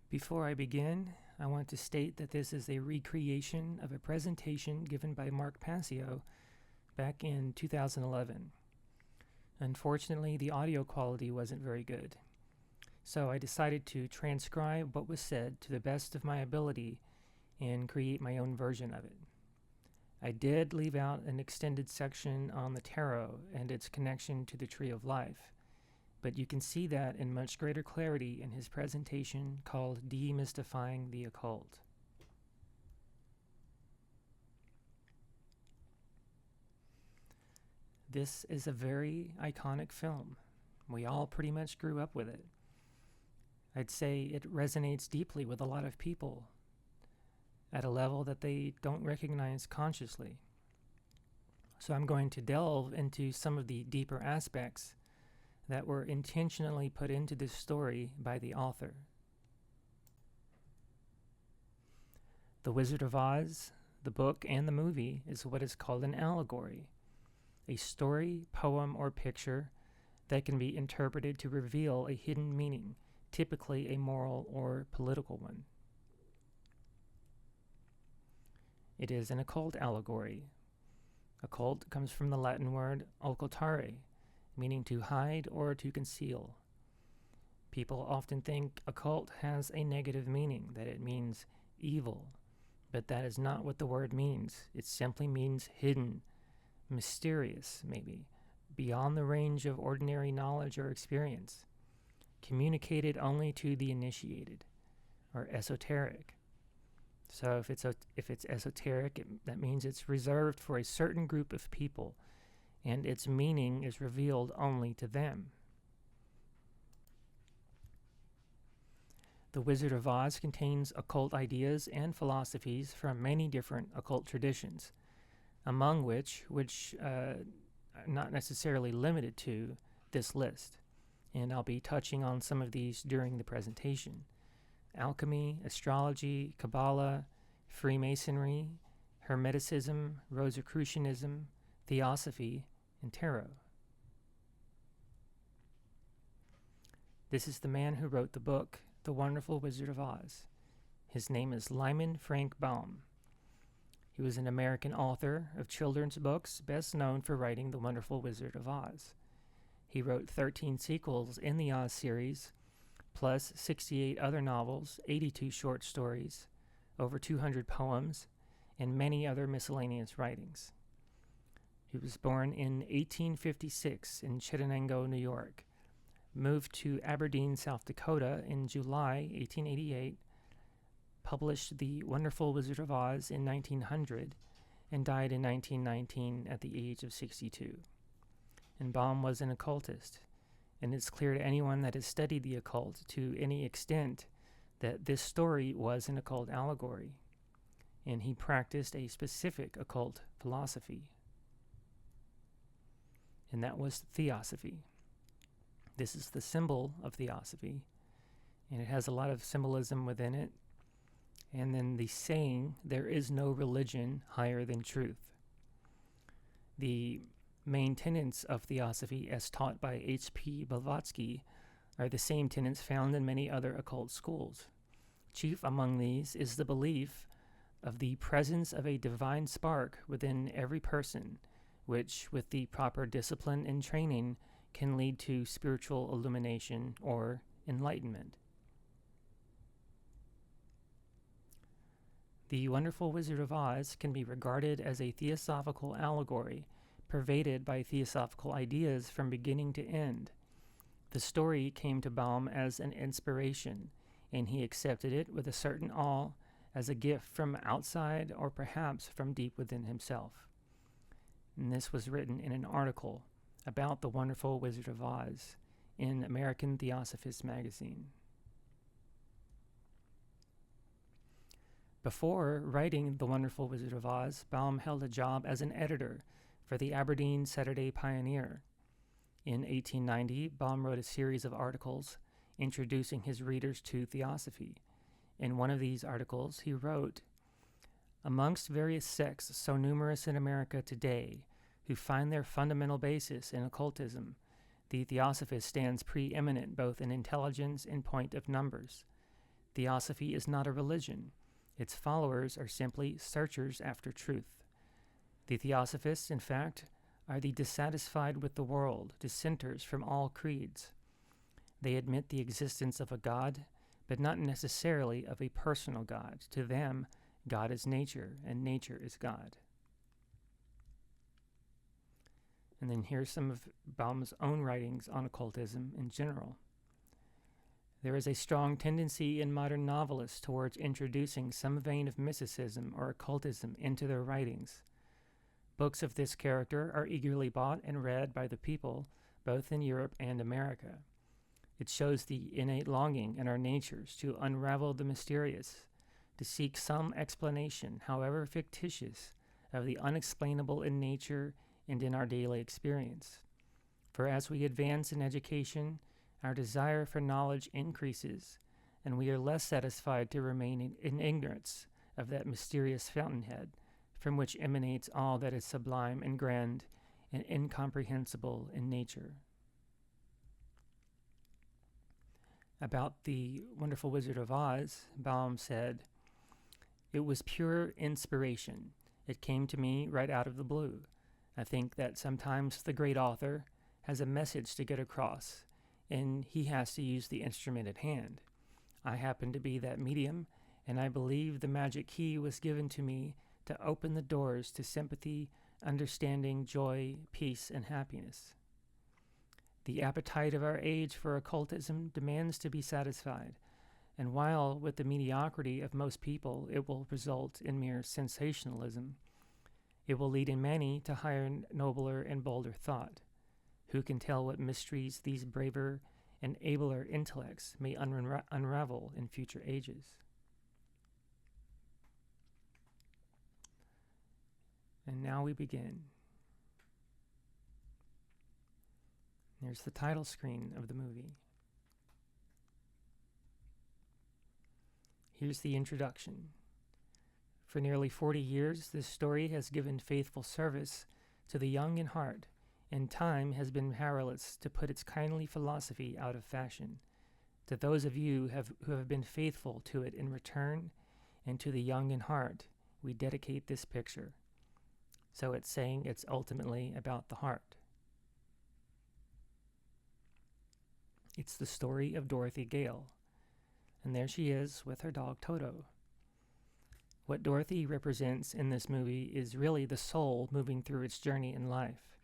Before I begin, I want to state that this is a recreation of a presentation given by Mark Passio back in 2011. Unfortunately, the audio quality wasn't very good, so I decided to transcribe what was said to the best of my ability and create my own version of it. I did leave out an extended section on the tarot and its connection to the Tree of Life, but you can see that in much greater clarity in his presentation called Demystifying the Occult. This is a very iconic film. We all pretty much grew up with it. I'd say it resonates deeply with a lot of people at a level that they don't recognize consciously. So I'm going to delve into some of the deeper aspects that were intentionally put into this story by the author. The Wizard of Oz, the book and the movie, is what is called an allegory, a story, poem, or picture that can be interpreted to reveal a hidden meaning, typically a moral or political one. It is an occult allegory. Occult comes from the Latin word occultare, meaning to hide or to conceal. People often think occult has a negative meaning, that it means evil, but that is not what the word means. It simply means hidden, mysterious, maybe, beyond the range of ordinary knowledge or experience, communicated only to the initiated, or esoteric. So if it's esoteric, that means it's reserved for a certain group of people, and its meaning is revealed only to them. The Wizard of Oz contains occult ideas and philosophies from many different occult traditions, among which are not necessarily limited to this list, and I'll be touching on some of these during the presentation. Alchemy, astrology, Kabbalah, Freemasonry, Hermeticism, Rosicrucianism, Theosophy, and Tarot. This is the man who wrote the book, The Wonderful Wizard of Oz. His name is Lyman Frank Baum. He was an American author of children's books, best known for writing The Wonderful Wizard of Oz. He wrote 13 sequels in the Oz series, plus 68 other novels, 82 short stories, over 200 poems, and many other miscellaneous writings. He was born in 1856 in Chittenango, New York, moved to Aberdeen, South Dakota in July 1888, published The Wonderful Wizard of Oz in 1900, and died in 1919 at the age of 62. And Baum was an occultist, and it's clear to anyone that has studied the occult to any extent that this story was an occult allegory, and he practiced a specific occult philosophy, and that was theosophy. This is the symbol of theosophy, and it has a lot of symbolism within it, and then the saying, "There is no religion higher than truth." The main tenets of theosophy, as taught by H.P. Blavatsky, are the same tenets found in many other occult schools. Chief among these is the belief of the presence of a divine spark within every person, which, with the proper discipline and training, can lead to spiritual illumination or enlightenment. The Wonderful Wizard of Oz can be regarded as a theosophical allegory, pervaded by theosophical ideas from beginning to end. The story came to Baum as an inspiration, and he accepted it with a certain awe as a gift from outside or perhaps from deep within himself. And this was written in an article about The Wonderful Wizard of Oz in American Theosophist magazine. Before writing The Wonderful Wizard of Oz, Baum held a job as an editor for the Aberdeen Saturday Pioneer. In 1890, Baum wrote a series of articles introducing his readers to theosophy. In one of these articles, he wrote, "Amongst various sects so numerous in America today, who find their fundamental basis in occultism, the theosophist stands preeminent both in intelligence and point of numbers. Theosophy is not a religion. Its followers are simply searchers after truth. The Theosophists, in fact, are the dissatisfied with the world, dissenters from all creeds. They admit the existence of a God, but not necessarily of a personal God. To them, God is nature, and nature is God. And then here's some of Baum's own writings on occultism in general. There is a strong tendency in modern novelists towards introducing some vein of mysticism or occultism into their writings. Books of this character are eagerly bought and read by the people, both in Europe and America. It shows the innate longing in our natures to unravel the mysterious, to seek some explanation, however fictitious, of the unexplainable in nature and in our daily experience. For as we advance in education, our desire for knowledge increases, and we are less satisfied to remain in ignorance of that mysterious fountainhead from which emanates all that is sublime and grand and incomprehensible in nature. About The Wonderful Wizard of Oz, Baum said, "It was pure inspiration. It came to me right out of the blue. I think that sometimes the great author has a message to get across, and he has to use the instrument at hand. I happen to be that medium, and I believe the magic key was given to me to open the doors to sympathy, understanding, joy, peace, and happiness. The appetite of our age for occultism demands to be satisfied, and while with the mediocrity of most people it will result in mere sensationalism, it will lead in many to higher, nobler, and bolder thought. Who can tell what mysteries these braver and abler intellects may unravel in future ages?" And now we begin. There's the title screen of the movie. Here's the introduction. For nearly 40 years, this story has given faithful service to the young in heart, and time has been powerless to put its kindly philosophy out of fashion. To those of you who have been faithful to it in return, and to the young in heart, we dedicate this picture. So it's saying it's ultimately about the heart. It's the story of Dorothy Gale, and there she is with her dog Toto. What Dorothy represents in this movie is really the soul moving through its journey in life.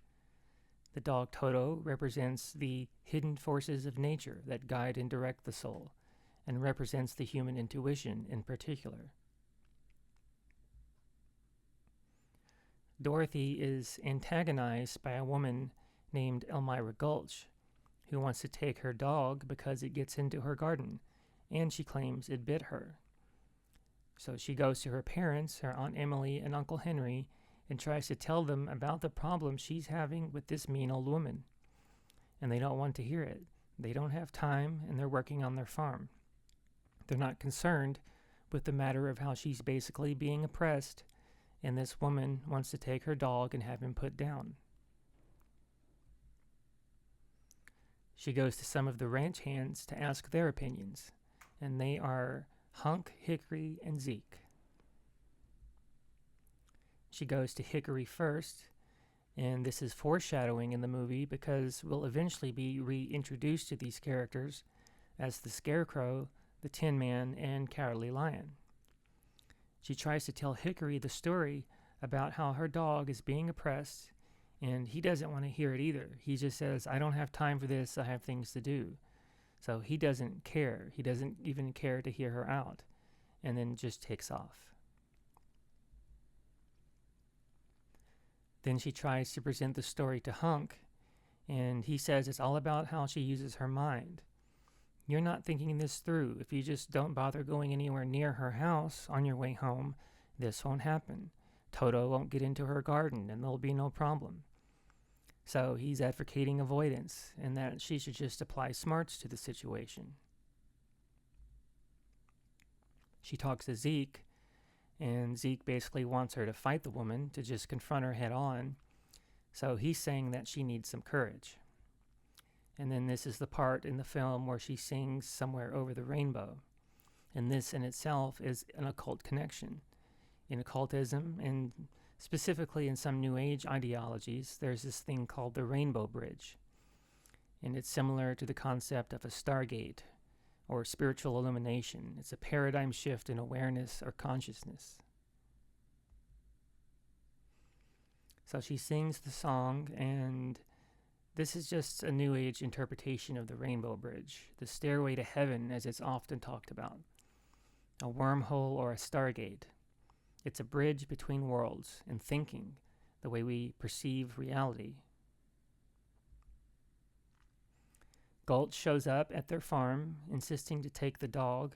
The dog Toto represents the hidden forces of nature that guide and direct the soul, and represents the human intuition in particular. Dorothy is antagonized by a woman named Elmira Gulch, who wants to take her dog because it gets into her garden, and she claims it bit her. So she goes to her parents, her Aunt Emily and Uncle Henry, and tries to tell them about the problem she's having with this mean old woman. And they don't want to hear it. They don't have time, and they're working on their farm. They're not concerned with the matter of how she's basically being oppressed, and this woman wants to take her dog and have him put down. She goes to some of the ranch hands to ask their opinions, and they are Hunk, Hickory, and Zeke. She goes to Hickory first, and this is foreshadowing in the movie because we'll eventually be reintroduced to these characters as the Scarecrow, the Tin Man, and Cowardly Lion. She tries to tell Hickory the story about how her dog is being oppressed, and he doesn't want to hear it either. He just says, "I don't have time for this, I have things to do." So he doesn't care. He doesn't even care to hear her out, and then just takes off. Then she tries to present the story to Hunk, and he says it's all about how she uses her mind. You're not thinking this through. If you just don't bother going anywhere near her house on your way home, this won't happen. Toto won't get into her garden, and there'll be no problem. So he's advocating avoidance, and that she should just apply smarts to the situation. She talks to Zeke, and Zeke basically wants her to fight the woman, to just confront her head on. So he's saying that she needs some courage. And then this is the part in the film where she sings Somewhere Over the Rainbow. And this in itself is an occult connection. In occultism, and specifically in some New Age ideologies, there's this thing called the Rainbow Bridge. And it's similar to the concept of a stargate or spiritual illumination. It's a paradigm shift in awareness or consciousness. So she sings the song, and this is just a New Age interpretation of the Rainbow Bridge, the stairway to heaven as it's often talked about, a wormhole or a stargate. It's a bridge between worlds and thinking, the way we perceive reality. Gulch shows up at their farm, insisting to take the dog,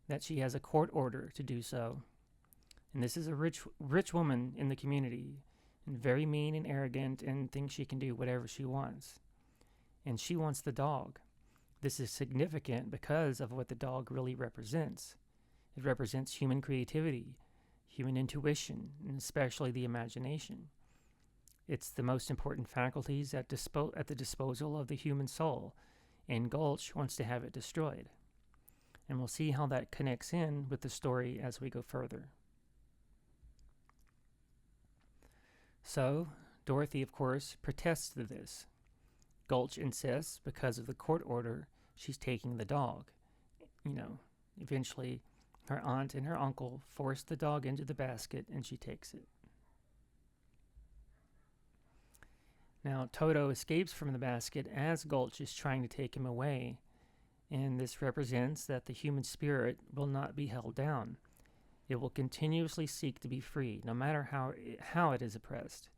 that she has a court order to do so. And this is a rich woman in the community, and very mean and arrogant, and thinks she can do whatever she wants. And she wants the dog. This is significant because of what the dog really represents. It represents human creativity, human intuition, and especially the imagination. It's the most important faculties at the disposal of the human soul, and Gulch wants to have it destroyed. And we'll see how that connects in with the story as we go further. So, Dorothy, of course, protests to this. Gulch insists, because of the court order, she's taking the dog. Eventually, her aunt and her uncle force the dog into the basket, and she takes it. Now, Toto escapes from the basket as Gulch is trying to take him away, and this represents that the human spirit will not be held down. It will continuously seek to be free, no matter how it is oppressed.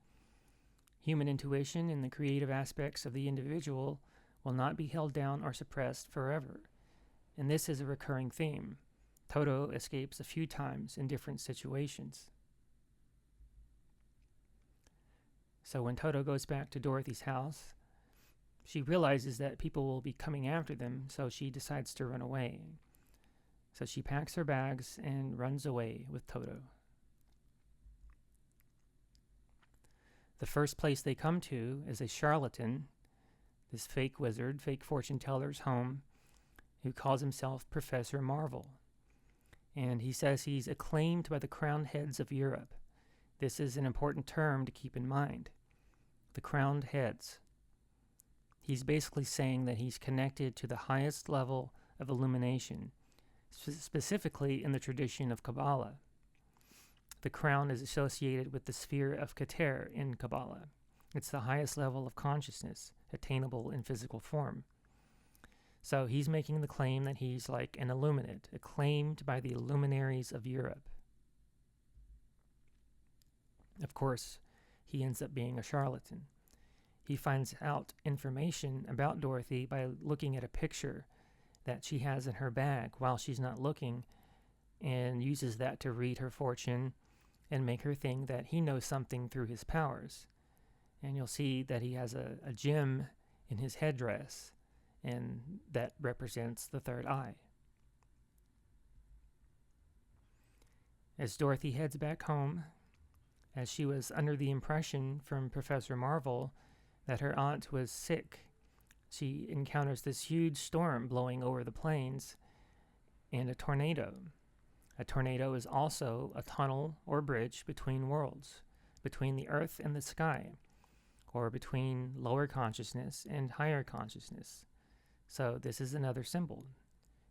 Human intuition and the creative aspects of the individual will not be held down or suppressed forever. And this is a recurring theme. Toto escapes a few times in different situations. So when Toto goes back to Dorothy's house, she realizes that people will be coming after them, so she decides to run away. So she packs her bags and runs away with Toto. The first place they come to is a charlatan, this fake wizard, fake fortune teller's home, who calls himself Professor Marvel. And he says he's acclaimed by the crowned heads of Europe. This is an important term to keep in mind. The crowned heads. He's basically saying that he's connected to the highest level of illumination, specifically in the tradition of Kabbalah. The crown is associated with the sphere of Keter in Kabbalah. It's the highest level of consciousness, attainable in physical form. So he's making the claim that he's like an illuminate, acclaimed by the luminaries of Europe. Of course, he ends up being a charlatan. He finds out information about Dorothy by looking at a picture that she has in her bag while she's not looking, and uses that to read her fortune and make her think that he knows something through his powers. And you'll see that he has a gem in his headdress, and that represents the third eye. As Dorothy heads back home, as she was under the impression from Professor Marvel that her aunt was sick, she encounters this huge storm blowing over the plains and a tornado. A tornado is also a tunnel or bridge between worlds, between the earth and the sky, or between lower consciousness and higher consciousness. So this is another symbol.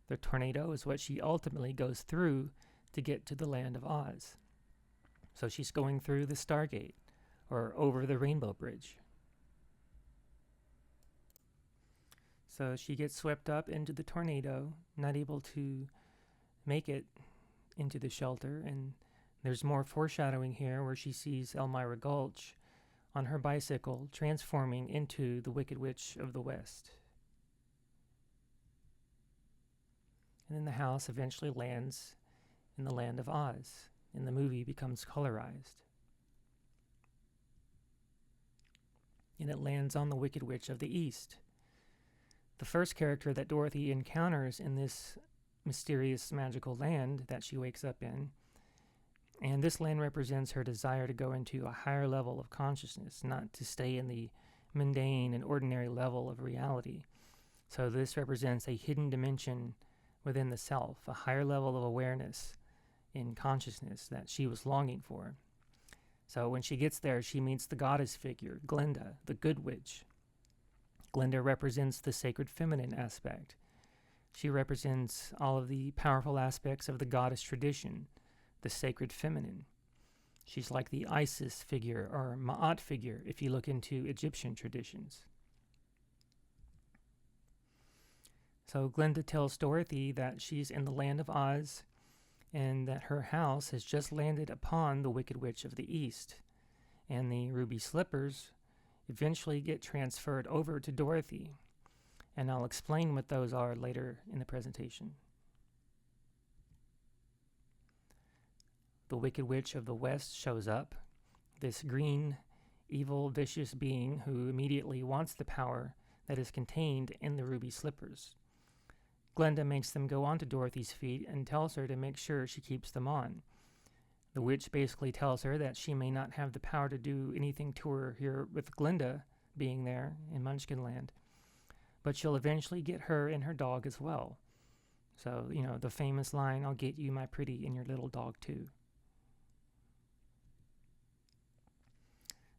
The tornado is what she ultimately goes through to get to the land of Oz. So she's going through the Stargate, or over the Rainbow Bridge. So she gets swept up into the tornado, not able to make it into the shelter, and there's more foreshadowing here where she sees Elmira Gulch on her bicycle transforming into the Wicked Witch of the West. And then the house eventually lands in the land of Oz, and the movie becomes colorized. And it lands on the Wicked Witch of the East. The first character that Dorothy encounters in this mysterious magical land that she wakes up in. And this land represents her desire to go into a higher level of consciousness, not to stay in the mundane and ordinary level of reality. So this represents a hidden dimension within the self, a higher level of awareness in consciousness that she was longing for. So when she gets there, she meets the goddess figure, Glinda, the good witch. Glinda represents the sacred feminine aspect. She represents all of the powerful aspects of the goddess tradition, the sacred feminine. She's like the Isis figure or Ma'at figure if you look into Egyptian traditions. So Glinda tells Dorothy that she's in the land of Oz and that her house has just landed upon the Wicked Witch of the East, and the ruby slippers eventually get transferred over to Dorothy, and I'll explain what those are later in the presentation. The Wicked Witch of the West shows up, this green, evil, vicious being who immediately wants the power that is contained in the ruby slippers. Glinda makes them go onto Dorothy's feet and tells her to make sure she keeps them on. The witch basically tells her that she may not have the power to do anything to her here with Glinda being there in Munchkinland, but she'll eventually get her and her dog as well. So, the famous line, "I'll get you, my pretty, and your little dog too."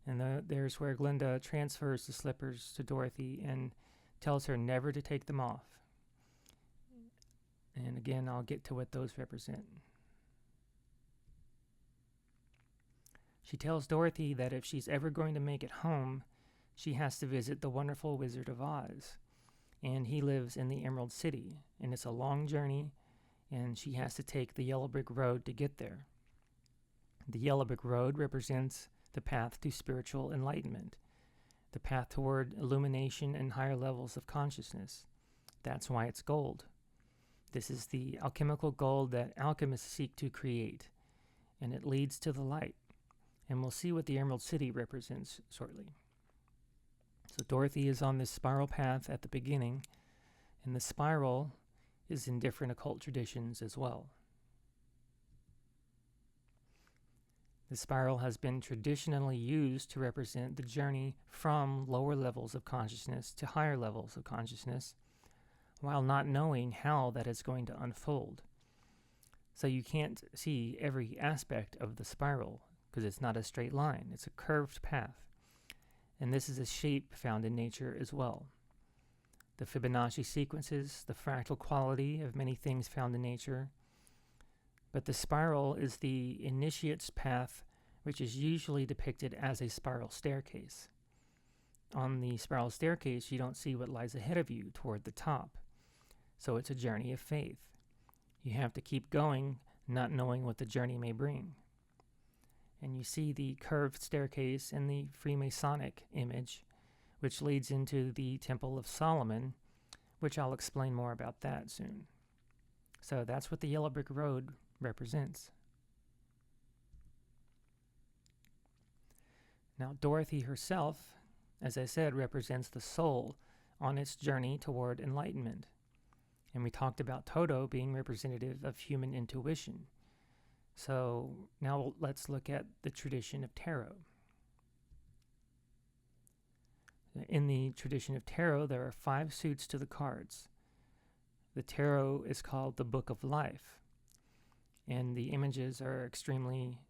And there's where Glinda transfers the slippers to Dorothy and tells her never to take them off. And again, I'll get to what those represent. She tells Dorothy that if she's ever going to make it home, she has to visit the wonderful Wizard of Oz. And he lives in the Emerald City, and it's a long journey, and she has to take the yellow brick road to get there. The yellow brick road represents the path to spiritual enlightenment, the path toward illumination and higher levels of consciousness. That's why it's gold. This is the alchemical gold that alchemists seek to create, and it leads to the light. And we'll see what the Emerald City represents shortly. So Dorothy is on this spiral path at the beginning, and the spiral is in different occult traditions as well. The spiral has been traditionally used to represent the journey from lower levels of consciousness to higher levels of consciousness, while not knowing how that is going to unfold. So you can't see every aspect of the spiral because it's not a straight line. It's a curved path. And this is a shape found in nature as well. The Fibonacci sequences, the fractal quality of many things found in nature. But the spiral is the initiate's path, which is usually depicted as a spiral staircase. On the spiral staircase, you don't see what lies ahead of you toward the top. So it's a journey of faith. You have to keep going, not knowing what the journey may bring. And you see the curved staircase in the Freemasonic image, which leads into the Temple of Solomon, which I'll explain more about that soon. So that's what the yellow brick road represents. Now, Dorothy herself, as I said, represents the soul on its journey toward enlightenment. And we talked about Toto being representative of human intuition. So now let's look at the tradition of tarot. In the tradition of tarot, there are 5 suits to the cards. The tarot is called the Book of Life, and the images are extremely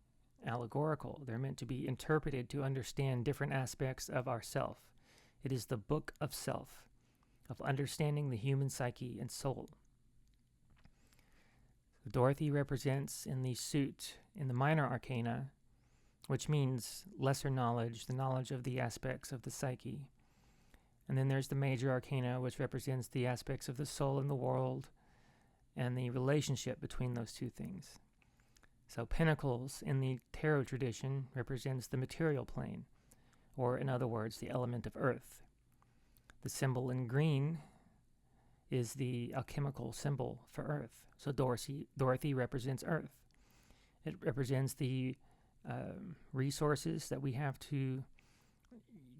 allegorical. They're meant to be interpreted to understand different aspects of ourself. It is the book of self, of understanding the human psyche and soul. Dorothy represents in the suit in the minor arcana, which means lesser knowledge, the knowledge of the aspects of the psyche. And then there's the major arcana, which represents the aspects of the soul and the world and the relationship between those two things. So pentacles in the tarot tradition represents the material plane, or in other words, the element of earth. The symbol in green is the alchemical symbol for earth. So Dorothy represents earth. It represents the resources that we have to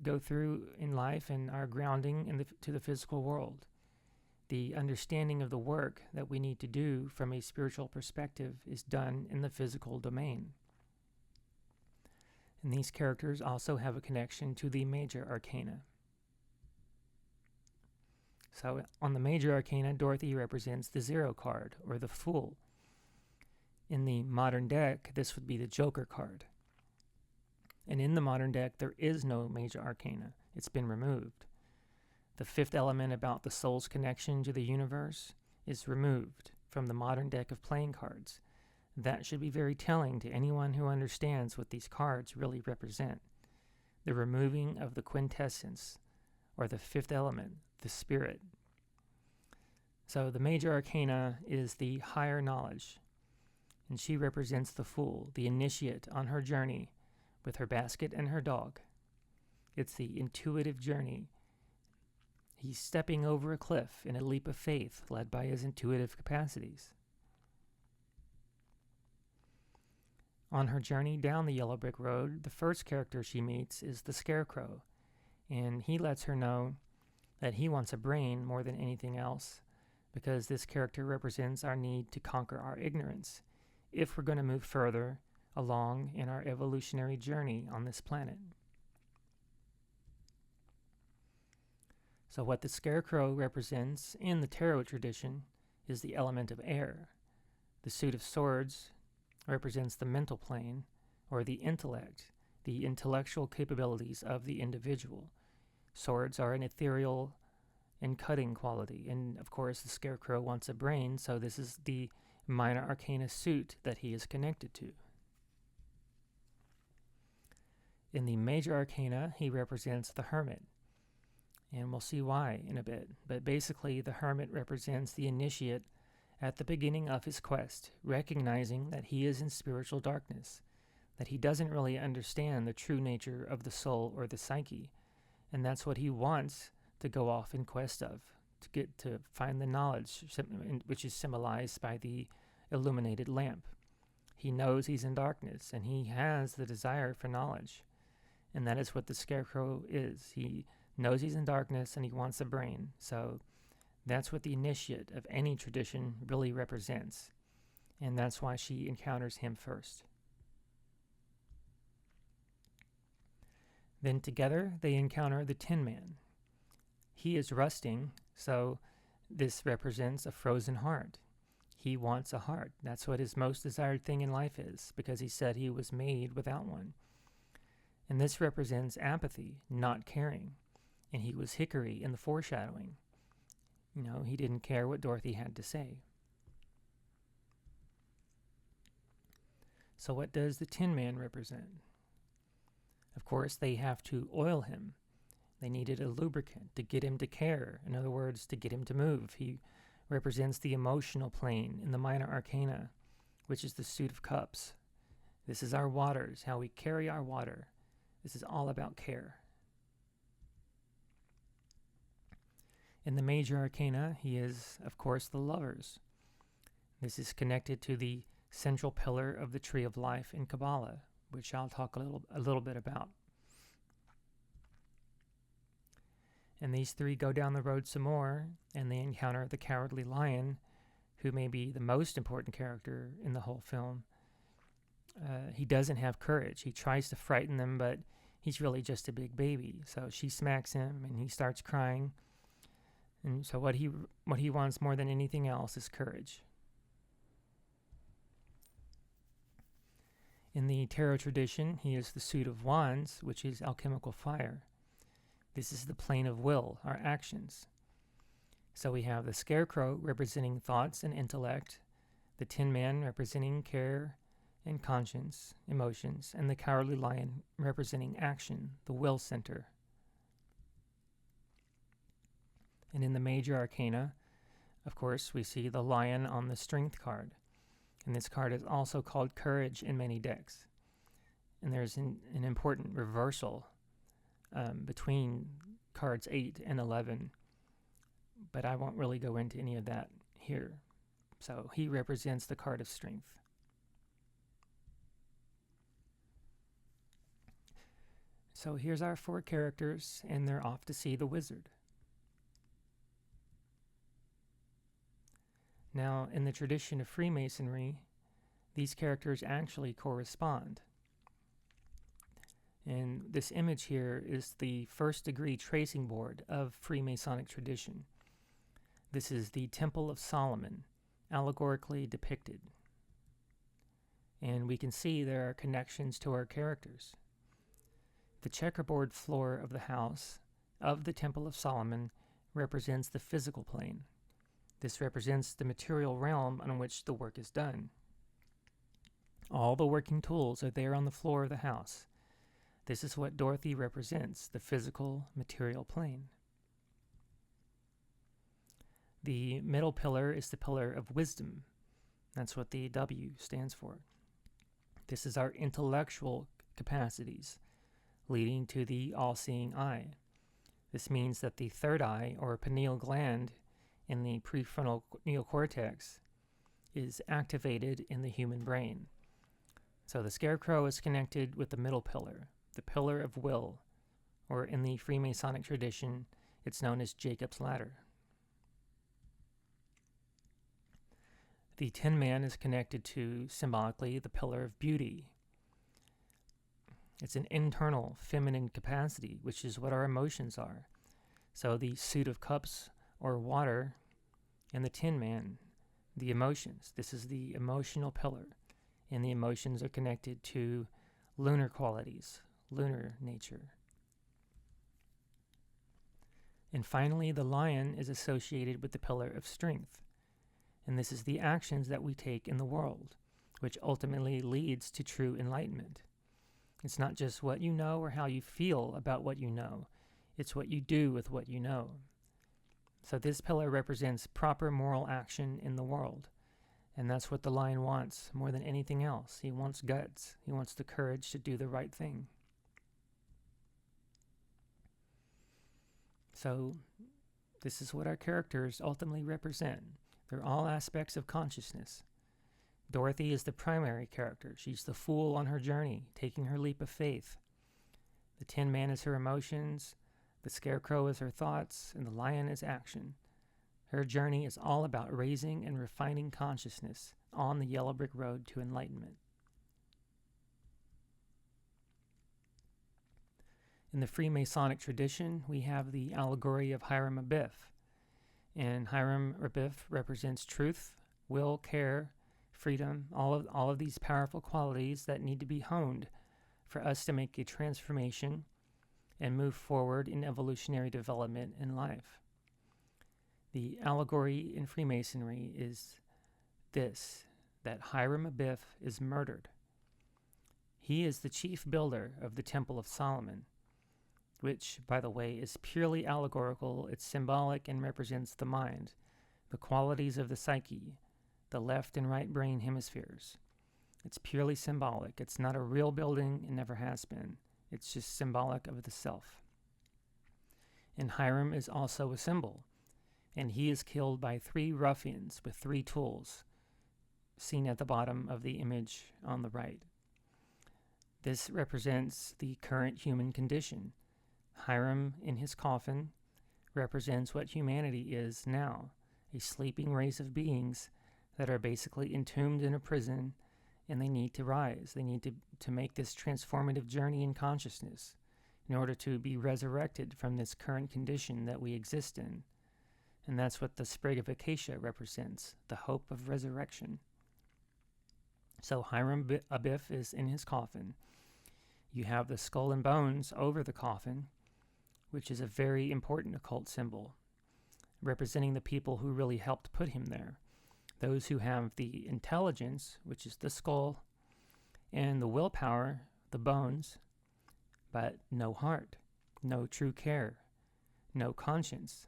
go through in life and our grounding to the physical world. The understanding of the work that we need to do from a spiritual perspective is done in the physical domain. And these characters also have a connection to the major arcana. So on the major arcana, Dorothy represents the 0 card, or the Fool. In the modern deck, this would be the Joker card. And in the modern deck, there is no major arcana. It's been removed. The 5th element about the soul's connection to the universe is removed from the modern deck of playing cards. That should be very telling to anyone who understands what these cards really represent. The removing of the quintessence, or the 5th element, the spirit. So the major arcana is the higher knowledge, and she represents the Fool, the initiate on her journey with her basket and her dog. It's the intuitive journey. He's stepping over a cliff in a leap of faith led by his intuitive capacities. On her journey down the yellow brick road, the first character she meets is the Scarecrow, and he lets her know that he wants a brain more than anything else, because this character represents our need to conquer our ignorance if we're going to move further along in our evolutionary journey on this planet. So what the Scarecrow represents in the tarot tradition is the element of air. The suit of swords represents the mental plane, or the intellect, the intellectual capabilities of the individual. Swords are an ethereal and cutting quality, and of course the Scarecrow wants a brain, so this is the minor arcana suit that he is connected to. In the major arcana, he represents the Hermit, and we'll see why in a bit. But basically, the Hermit represents the initiate at the beginning of his quest, recognizing that he is in spiritual darkness, that he doesn't really understand the true nature of the soul or the psyche, and that's what he wants to go off in quest of, to find the knowledge, which is symbolized by the illuminated lamp. He knows he's in darkness, and he has the desire for knowledge, and that is what the Scarecrow is. He knows he's in darkness, and he wants a brain, so that's what the initiate of any tradition really represents, and that's why she encounters him first. Then together they encounter the Tin Man. He is rusting, so this represents a frozen heart. He wants a heart. That's what his most desired thing in life is, because he said he was made without one. And this represents apathy, not caring. And he was Hickory in the foreshadowing. You know, he didn't care what Dorothy had to say. So what does the Tin Man represent? Of course, they have to oil him. They needed a lubricant to get him to care. In other words, to get him to move. He represents the emotional plane in the minor arcana, which is the suit of cups. This is our waters, how we carry our water. This is all about care. In the major arcana, he is, of course, the Lovers. This is connected to the central pillar of the Tree of Life in Kabbalah, which I'll talk a little bit about. And these three go down the road some more, and they encounter the Cowardly Lion, who may be the most important character in the whole film. He doesn't have courage. He tries to frighten them, but he's really just a big baby. So she smacks him, and he starts crying. And so what he wants more than anything else is courage. In the tarot tradition, he is the suit of wands, which is alchemical fire. This is the plane of will, our actions. So we have the Scarecrow representing thoughts and intellect, the Tin Man representing care and conscience, emotions, and the Cowardly Lion representing action, the will center. And in the major arcana, of course, we see the lion on the strength card. And this card is also called courage in many decks. And there's an important reversal between cards 8 and 11. But I won't really go into any of that here. So he represents the card of strength. So here's our 4 characters, and they're off to see the wizard. Now, in the tradition of Freemasonry, these characters actually correspond. And this image here is the first degree tracing board of Freemasonic tradition. This is the Temple of Solomon, allegorically depicted. And we can see there are connections to our characters. The checkerboard floor of the house of the Temple of Solomon represents the physical plane. This represents the material realm on which the work is done. All the working tools are there on the floor of the house. This is what Dorothy represents, the physical material plane. The middle pillar is the pillar of wisdom. That's what the W stands for. This is our intellectual capacities, leading to the all-seeing eye. This means that the third eye, or pineal gland, in the prefrontal neocortex is activated in the human brain. So the scarecrow is connected with the middle pillar, the pillar of will, or in the Freemasonic tradition, it's known as Jacob's Ladder. The Tin Man is connected to, symbolically, the pillar of beauty. It's an internal feminine capacity, which is what our emotions are. So the suit of cups, or water, and the Tin Man, the emotions. This is the emotional pillar, and the emotions are connected to lunar qualities, lunar nature. And finally, the lion is associated with the pillar of strength, and this is the actions that we take in the world, which ultimately leads to true enlightenment. It's not just what you know or how you feel about what you know, it's what you do with what you know. So this pillar represents proper moral action in the world. And that's what the lion wants more than anything else. He wants guts. He wants the courage to do the right thing. So this is what our characters ultimately represent. They're all aspects of consciousness. Dorothy is the primary character. She's the fool on her journey, taking her leap of faith. The Tin Man is her emotions. The scarecrow is her thoughts, and the lion is action. Her journey is all about raising and refining consciousness on the yellow brick road to enlightenment. In the Freemasonic tradition, we have the allegory of Hiram Abiff. And Hiram Abiff represents truth, will, care, freedom, all of these powerful qualities that need to be honed for us to make a transformation and move forward in evolutionary development in life. The allegory in Freemasonry is this, that Hiram Abiff is murdered. He is the chief builder of the Temple of Solomon, which, by the way, is purely allegorical. It's symbolic and represents the mind, the qualities of the psyche, the left and right brain hemispheres. It's purely symbolic. It's not a real building. It never has been. It's just symbolic of the self. And Hiram is also a symbol, and he is killed by 3 ruffians with 3 tools, seen at the bottom of the image on the right. This represents the current human condition. Hiram, in his coffin, represents what humanity is now, a sleeping race of beings that are basically entombed in a prison, and they need to rise. They need to make this transformative journey in consciousness in order to be resurrected from this current condition that we exist in. And that's what the sprig of acacia represents, the hope of resurrection. So Hiram Abiff is in his coffin. You have the skull and bones over the coffin, which is a very important occult symbol, representing the people who really helped put him there. Those who have the intelligence, which is the skull, and the willpower, the bones, but no heart, no true care, no conscience.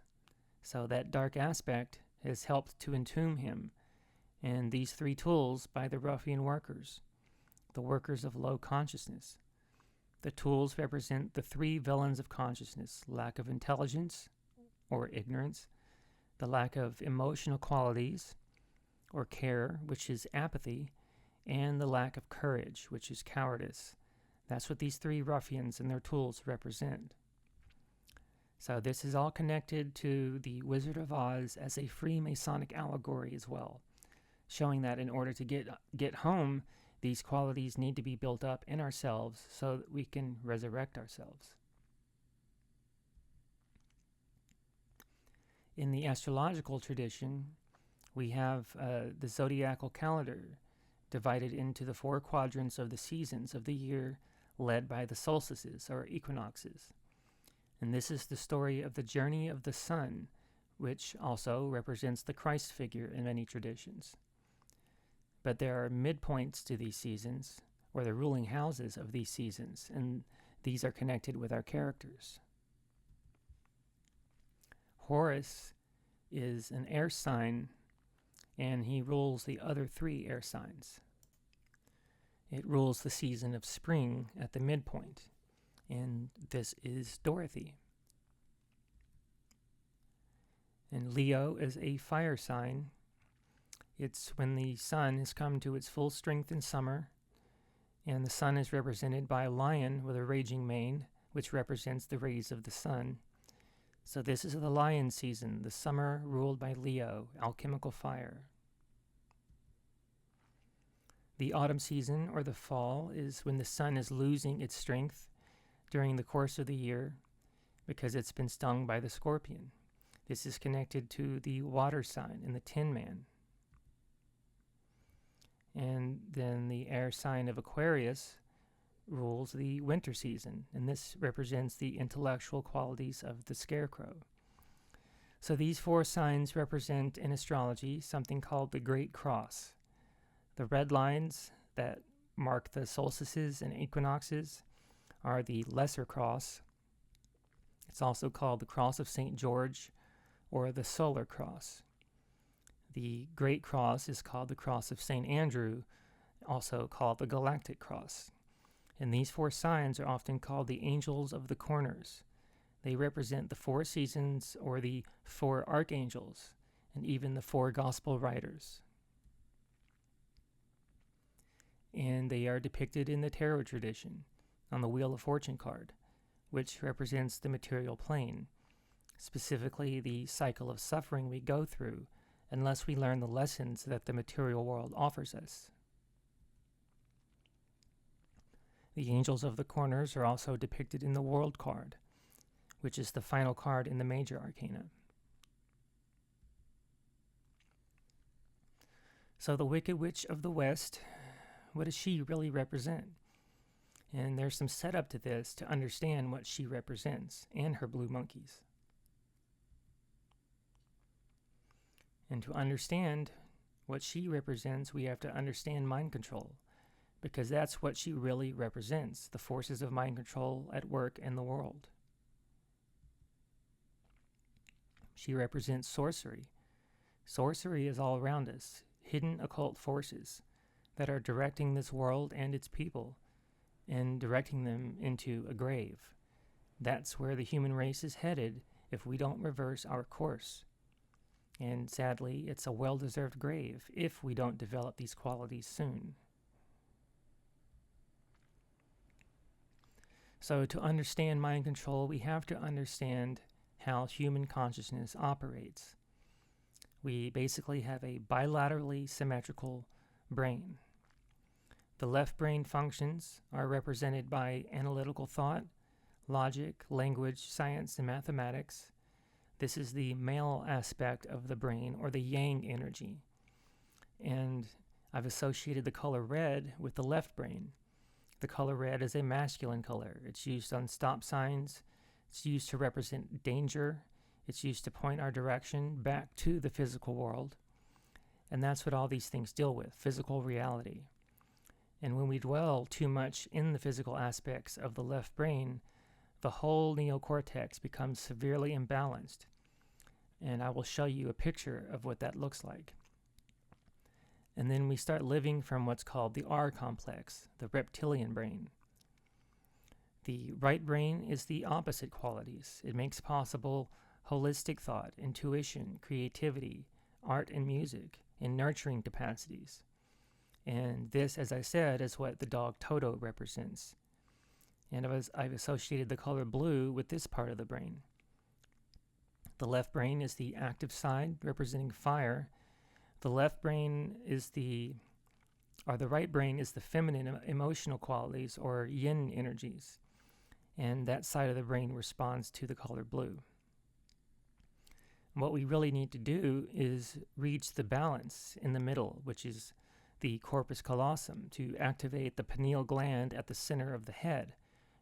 So that dark aspect has helped to entomb him. And these 3 tools by the ruffian workers, the workers of low consciousness. The tools represent the 3 villains of consciousness: lack of intelligence, or ignorance, the lack of emotional qualities, or care, which is apathy, and the lack of courage, which is cowardice. That's what these 3 ruffians and their tools represent. So this is all connected to the Wizard of Oz as a Freemasonic allegory as well, showing that in order to get home, these qualities need to be built up in ourselves so that we can resurrect ourselves. In the astrological tradition, we have the zodiacal calendar divided into the 4 quadrants of the seasons of the year, led by the solstices or equinoxes. And this is the story of the journey of the sun, which also represents the Christ figure in many traditions. But there are midpoints to these seasons, or the ruling houses of these seasons, and these are connected with our characters. Horus is an air sign, and he rules the other 3 air signs. It rules the season of spring at the midpoint, and this is Dorothy. And Leo is a fire sign. It's when the sun has come to its full strength in summer, and the sun is represented by a lion with a raging mane, which represents the rays of the sun. So this is the lion season, the summer ruled by Leo, alchemical fire. The autumn season, or the fall, is when the sun is losing its strength during the course of the year because it's been stung by the scorpion. This is connected to the water sign in the Tin Man. And then the air sign of Aquarius rules the winter season, and this represents the intellectual qualities of the scarecrow. So these 4 signs represent in astrology something called the Great Cross. The red lines that mark the solstices and equinoxes are the Lesser Cross. It's also called the Cross of St. George or the Solar Cross. The Great Cross is called the Cross of St. Andrew, also called the Galactic Cross. And these 4 signs are often called the Angels of the Corners. They represent the 4 seasons or the 4 archangels and even the 4 gospel writers. And they are depicted in the tarot tradition on the Wheel of Fortune card, which represents the material plane, specifically the cycle of suffering we go through unless we learn the lessons that the material world offers us. The Angels of the Corners are also depicted in the World card, which is the final card in the major arcana. So the Wicked Witch of the West, what does she really represent? And there's some setup to this to understand what she represents and her blue monkeys. And to understand what she represents, we have to understand mind control, because that's what she really represents, the forces of mind control at work in the world. She represents sorcery. Sorcery is all around us, hidden occult forces that are directing this world and its people and directing them into a grave. That's where the human race is headed if we don't reverse our course. And sadly, it's a well-deserved grave if we don't develop these qualities soon. So to understand mind control, we have to understand how human consciousness operates. We basically have a bilaterally symmetrical brain. The left brain functions are represented by analytical thought, logic, language, science, and mathematics. This is the male aspect of the brain, or the yang energy. And I've associated the color red with the left brain. The color red is a masculine color. It's used on stop signs. It's used to represent danger. It's used to point our direction back to the physical world. And that's what all these things deal with, physical reality. And when we dwell too much in the physical aspects of the left brain, the whole neocortex becomes severely imbalanced. And I will show you a picture of what that looks like. And then we start living from what's called the R complex, the reptilian brain. The right brain is the opposite qualities. It makes possible holistic thought, intuition, creativity, art and music, and nurturing capacities. And this, as I said, is what the dog Toto represents. And I've associated the color blue with this part of the brain. The left brain is the active side, representing fire. The right brain is the feminine emotional qualities, or yin energies. And that side of the brain responds to the color blue. What we really need to do is reach the balance in the middle, which is the corpus callosum, to activate the pineal gland at the center of the head,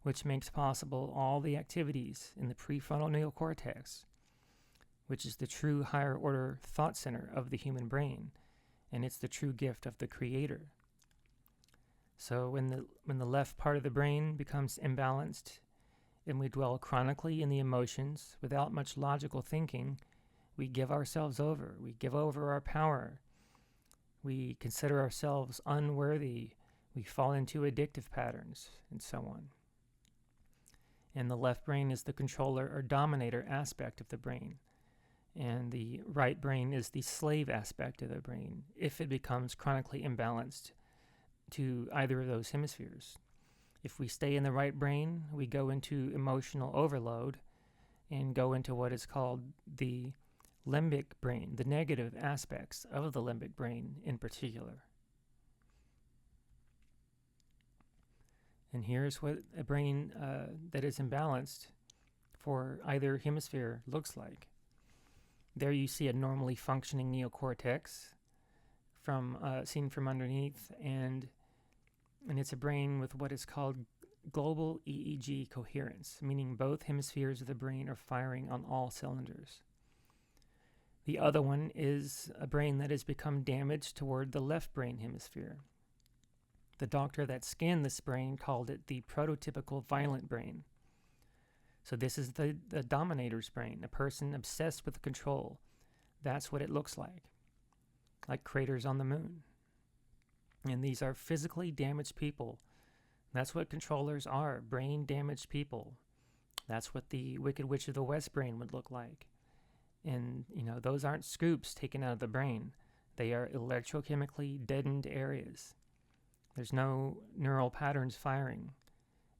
which makes possible all the activities in the prefrontal neocortex, which is the true higher order thought center of the human brain, and it's the true gift of the Creator. So when the left part of the brain becomes imbalanced and we dwell chronically in the emotions without much logical thinking, we give ourselves over. We give over our power. We consider ourselves unworthy. We fall into addictive patterns, and so on. And the left brain is the controller or dominator aspect of the brain. And the right brain is the slave aspect of the brain if it becomes chronically imbalanced to either of those hemispheres. If we stay in the right brain, we go into emotional overload and go into what is called the limbic brain, the negative aspects of the limbic brain in particular. And here's what a brain that is imbalanced for either hemisphere looks like. There you see a normally functioning neocortex seen from underneath, and it's a brain with what is called global EEG coherence, meaning both hemispheres of the brain are firing on all cylinders. The other one is a brain that has become damaged toward the left brain hemisphere. The doctor that scanned this brain called it the prototypical violent brain. So this is the dominator's brain, a person obsessed with control. That's what it looks like craters on the moon. And these are physically damaged people. That's what controllers are, brain-damaged people. That's what the Wicked Witch of the West brain would look like. And, those aren't scoops taken out of the brain. They are electrochemically deadened areas. There's no neural patterns firing.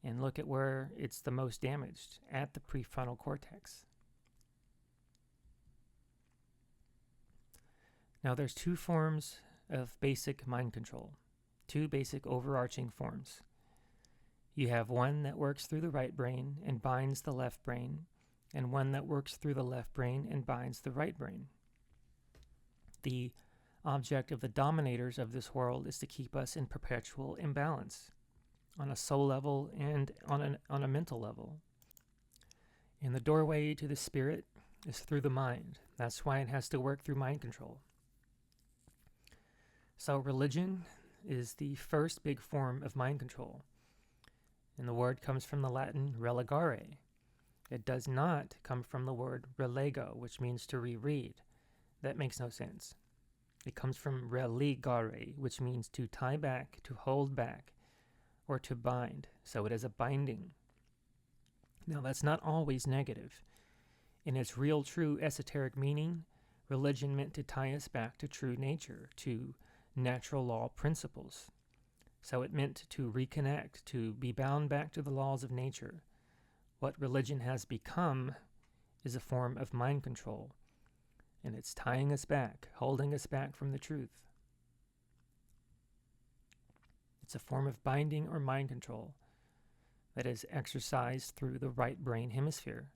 And look at where it's the most damaged, at the prefrontal cortex. Now, there's two forms of basic mind control, two basic overarching forms. You have one that works through the right brain and binds the left brain, and one that works through the left brain and binds the right brain. The object of the dominators of this world is to keep us in perpetual imbalance, on a soul level and on a mental level. And the doorway to the spirit is through the mind. That's why it has to work through mind control. So religion is the first big form of mind control. And the word comes from the Latin religare. It does not come from the word relego, which means to reread. That makes no sense. It comes from religare, which means to tie back, to hold back, or to bind. So it is a binding. Now that's not always negative. In its real, true esoteric meaning, religion meant to tie us back to true nature, to natural law principles. So it meant to reconnect, to be bound back to the laws of nature. What religion has become is a form of mind control, and it's tying us back, holding us back from the truth. It's a form of binding or mind control that is exercised through the right brain hemisphere,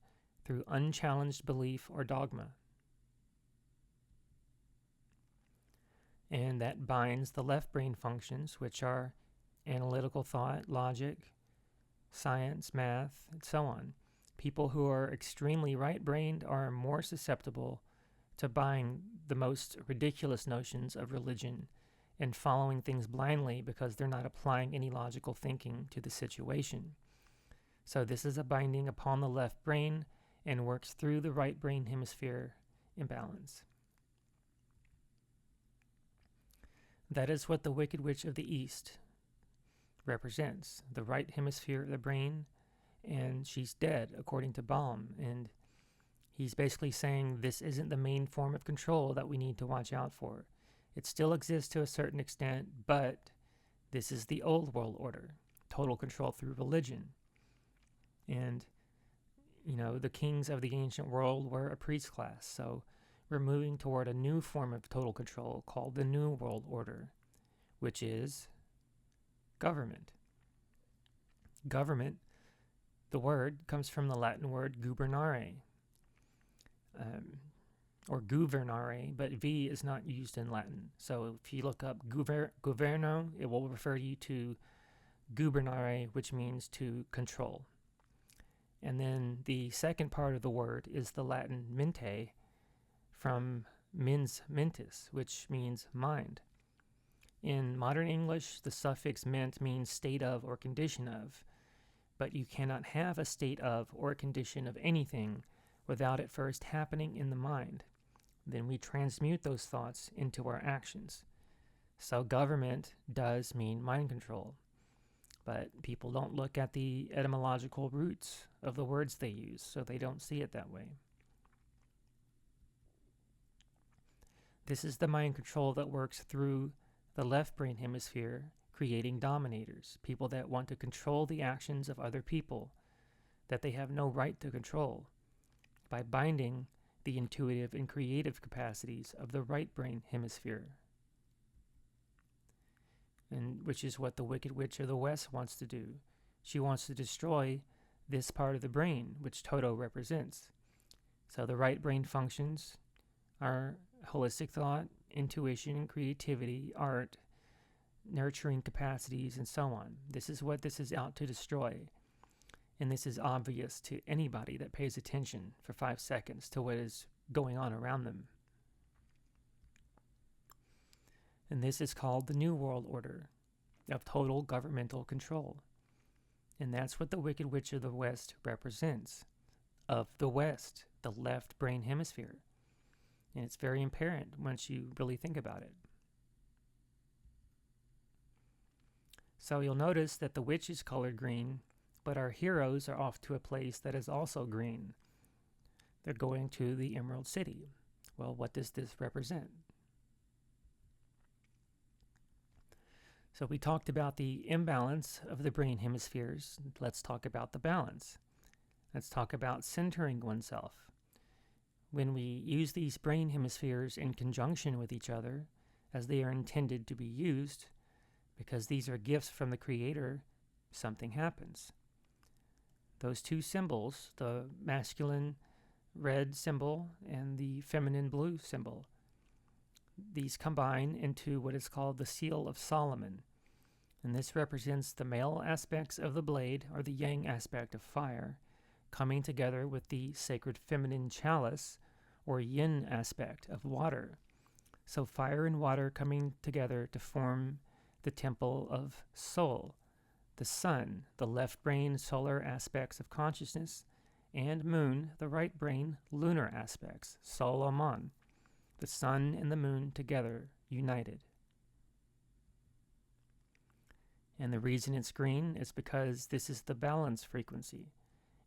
through unchallenged belief or dogma. And that binds the left brain functions, which are analytical thought, logic, science, math, and so on. People who are extremely right-brained are more susceptible to buying the most ridiculous notions of religion and following things blindly because they're not applying any logical thinking to the situation. So this is a binding upon the left brain and works through the right brain hemisphere imbalance. That is what the Wicked Witch of the East represents, the right hemisphere of the brain, and she's dead, according to Baum. And he's basically saying this isn't the main form of control that we need to watch out for. It still exists to a certain extent, but this is the old world order, total control through religion. And, the kings of the ancient world were a priest class, so we're moving toward a new form of total control called the New World Order, which is government. Government, the word, comes from the Latin word gubernare. or guvernare, but V is not used in Latin. So if you look up governo, it will refer you to gubernare, which means to control. And then the second part of the word is the Latin mente, from mens mentis, which means mind. In modern English, the suffix ment means state of or condition of, but you cannot have a state of or a condition of anything without it first happening in the mind. Then we transmute those thoughts into our actions. So government does mean mind control, but people don't look at the etymological roots of the words they use, so they don't see it that way. This is the mind control that works through the left brain hemisphere, creating dominators, people that want to control the actions of other people that they have no right to control, by binding the intuitive and creative capacities of the right brain hemisphere, and which is what the Wicked Witch of the West wants to do. She wants to destroy this part of the brain, which Toto represents. So the right brain functions are holistic thought, intuition, creativity, art, nurturing capacities, and so on. This is what this is out to destroy. And this is obvious to anybody that pays attention for 5 seconds to what is going on around them. And this is called the New World Order of total governmental control. And that's what the Wicked Witch of the West represents. Of the West, the left brain hemisphere. And it's very apparent once you really think about it. So you'll notice that the witch is colored green, but our heroes are off to a place that is also green. They're going to the Emerald City. Well, what does this represent? So we talked about the imbalance of the brain hemispheres. Let's talk about the balance. Let's talk about centering oneself. When we use these brain hemispheres in conjunction with each other, as they are intended to be used, because these are gifts from the Creator, something happens. Those two symbols, the masculine red symbol and the feminine blue symbol, these combine into what is called the Seal of Solomon. And this represents the male aspects of the blade, or the yang aspect of fire, coming together with the sacred feminine chalice, or yin aspect of water. So fire and water coming together to form the temple of soul, the sun, the left brain solar aspects of consciousness, and moon, the right brain lunar aspects, Solomon, the sun and the moon together, united. And the reason it's green is because this is the balance frequency.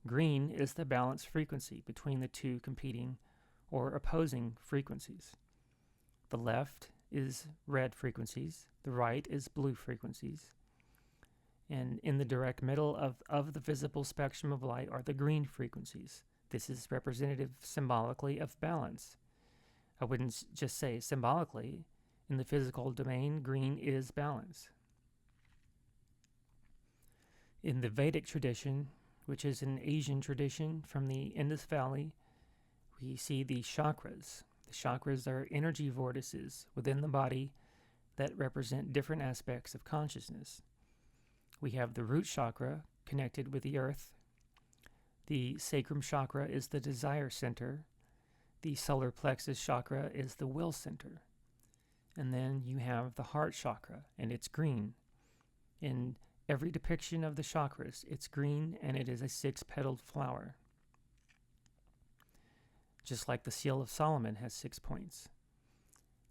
Green is the balance frequency between the two competing or opposing frequencies. The left is red frequencies, the right is blue frequencies. And in the direct middle of the visible spectrum of light are the green frequencies. This is representative symbolically of balance. I wouldn't just say symbolically. In the physical domain, green is balance. In the Vedic tradition, which is an Asian tradition from the Indus Valley, we see the chakras. The chakras are energy vortices within the body that represent different aspects of consciousness. We have the root chakra connected with the earth. The sacrum chakra is the desire center. The solar plexus chakra is the will center. And then you have the heart chakra, and it's green. In every depiction of the chakras, it's green, and it is a 6-petaled flower. Just like the Seal of Solomon has 6 points.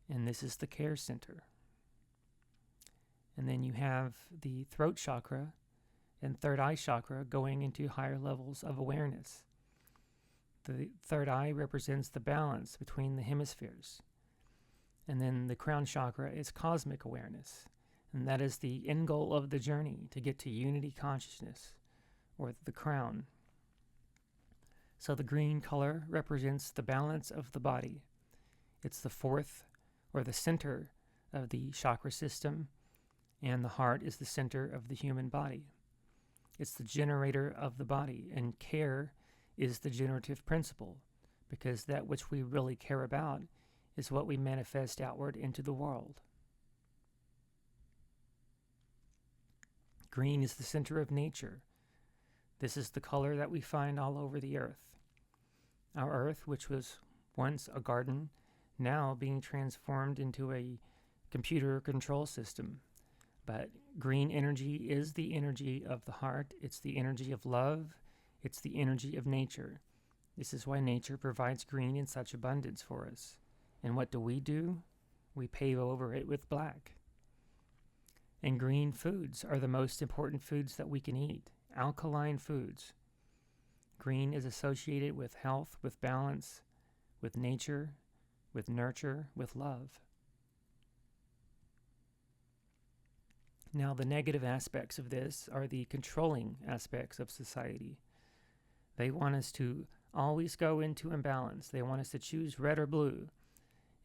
And this is the care center. And then you have the throat chakra and third eye chakra going into higher levels of awareness. The third eye represents the balance between the hemispheres. And then the crown chakra is cosmic awareness. And that is the end goal of the journey, to get to unity consciousness, or the crown. So the green color represents the balance of the body. It's the fourth, or the center of the chakra system, and the heart is the center of the human body. It's the generator of the body, and care is the generative principle, because that which we really care about is what we manifest outward into the world. Green is the center of nature. This is the color that we find all over the earth. Our earth, which was once a garden, now being transformed into a computer control system. But green energy is the energy of the heart. It's the energy of love. It's the energy of nature. This is why nature provides green in such abundance for us. And what do? We pave over it with black. And green foods are the most important foods that we can eat. Alkaline foods. Green is associated with health, with balance, with nature, with nurture, with love. Now, the negative aspects of this are the controlling aspects of society. They want us to always go into imbalance. They want us to choose red or blue,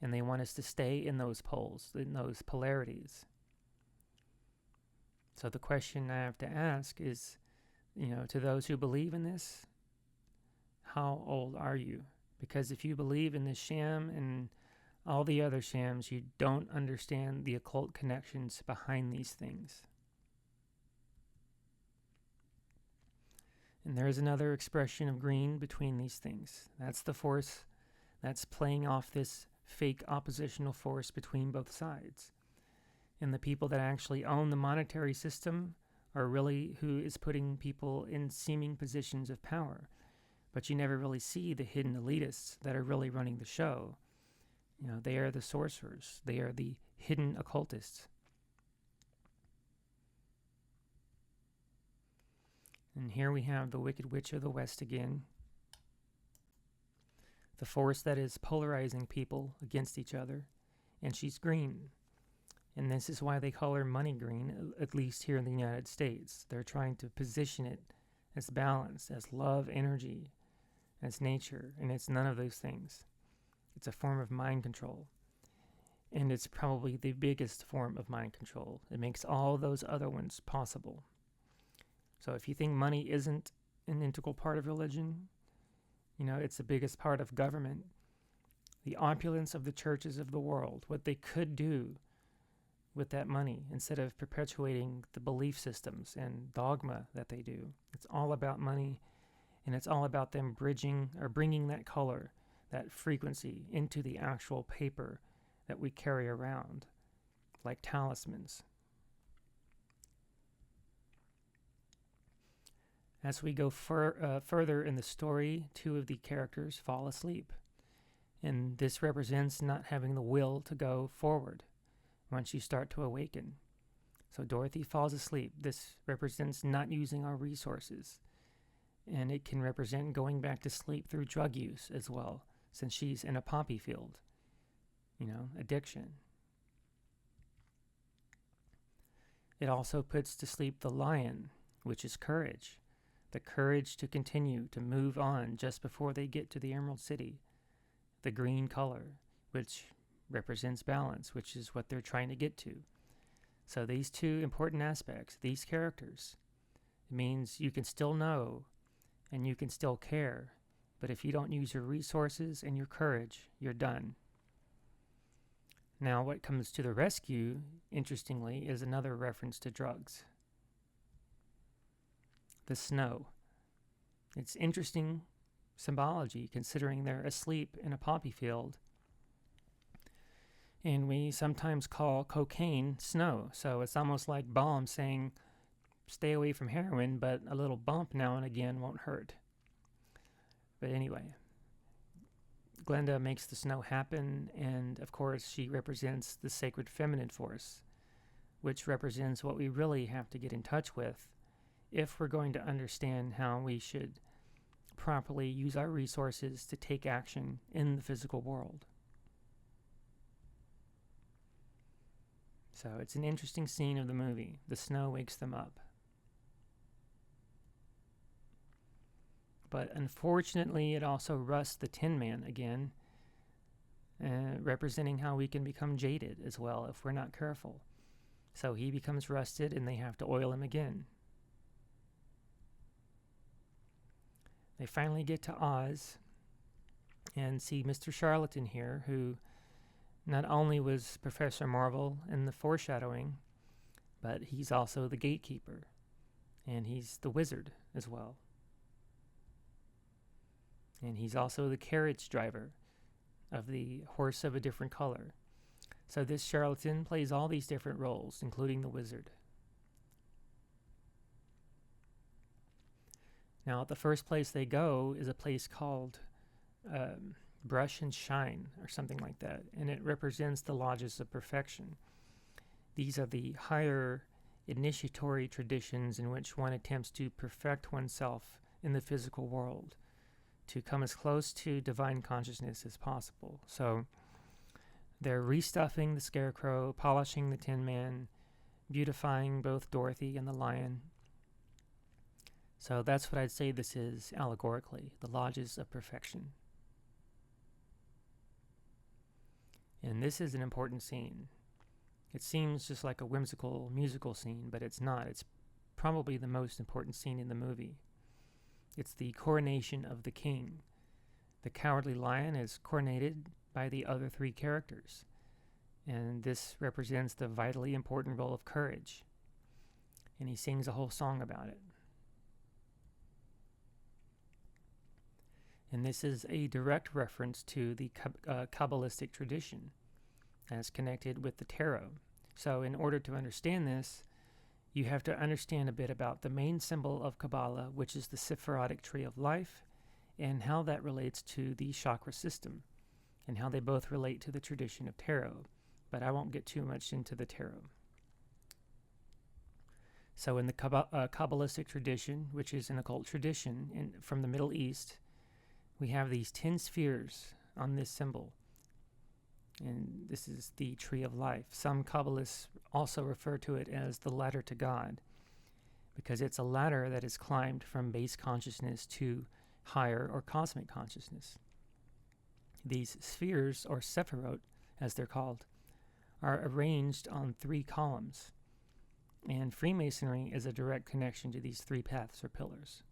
and they want us to stay in those poles, in those polarities. So the question I have to ask is, to those who believe in this, how old are you? Because if you believe in this sham and all the other shams, you don't understand the occult connections behind these things. And there is another expression of green between these things. That's the force that's playing off this fake oppositional force between both sides. And the people that actually own the monetary system are really who is putting people in seeming positions of power. But you never really see the hidden elitists that are really running the show. They are the sorcerers. They are the hidden occultists. And here we have the Wicked Witch of the West again. The force that is polarizing people against each other. And she's green. And this is why they call her money green, at least here in the United States. They're trying to position it as balance, as love, energy, as nature. And it's none of those things. It's a form of mind control. And it's probably the biggest form of mind control. It makes all those other ones possible. So if you think money isn't an integral part of religion, it's the biggest part of government. The opulence of the churches of the world, what they could do with that money instead of perpetuating the belief systems and dogma that they do. It's all about money, and it's all about them bridging or bringing that color, that frequency into the actual paper that we carry around, like talismans. As we go further in the story, two of the characters fall asleep, and this represents not having the will to go forward once you start to awaken. So Dorothy falls asleep. This represents not using our resources, and it can represent going back to sleep through drug use as well, since she's in a poppy field. Addiction. It also puts to sleep the lion, which is courage. The courage to continue to move on just before they get to the Emerald City. The green color, which represents balance, which is what they're trying to get to. So these two important aspects, these characters, it means you can still know and you can still care, but if you don't use your resources and your courage, you're done. Now, what comes to the rescue, interestingly, is another reference to drugs. The snow. It's interesting symbology, considering they're asleep in a poppy field. And we sometimes call cocaine snow. So it's almost like balm saying, stay away from heroin, but a little bump now and again won't hurt. But anyway, Glenda makes the snow happen, and of course she represents the sacred feminine force, which represents what we really have to get in touch with if we're going to understand how we should properly use our resources to take action in the physical world. So it's an interesting scene of the movie. The snow wakes them up. But unfortunately, it also rusts the Tin Man again, representing how we can become jaded as well if we're not careful. So he becomes rusted and they have to oil him again. They finally get to Oz, and see Mr. Charlatan here, who not only was Professor Marvel in the foreshadowing, but he's also the gatekeeper, and he's the wizard as well. And he's also the carriage driver of the horse of a different color. So this charlatan plays all these different roles, including the wizard. Now, the first place they go is a place called Brush and Shine, or something like that, and it represents the lodges of perfection. These are the higher initiatory traditions in which one attempts to perfect oneself in the physical world, to come as close to divine consciousness as possible. So they're restuffing the scarecrow, polishing the Tin Man, beautifying both Dorothy and the lion. So that's what I'd say this is allegorically, the lodges of perfection. And this is an important scene. It seems just like a whimsical musical scene, but it's not. It's probably the most important scene in the movie. It's the coronation of the king. The Cowardly Lion is coronated by the other three characters, and this represents the vitally important role of courage. And he sings a whole song about it. And this is a direct reference to the Kabbalistic tradition as connected with the tarot. So in order to understand this, you have to understand a bit about the main symbol of Kabbalah, which is the Sephirotic tree of life, and how that relates to the chakra system, and how they both relate to the tradition of tarot. But I won't get too much into the tarot. So in the Kabbalistic tradition, which is an occult tradition from the Middle East, we have these 10 spheres on this symbol, and this is the tree of life. Some Kabbalists also refer to it as the ladder to God, because it's a ladder that is climbed from base consciousness to higher or cosmic consciousness. These spheres, or sephirot, as they're called, are arranged on 3 columns, and Freemasonry is a direct connection to these 3 paths or pillars.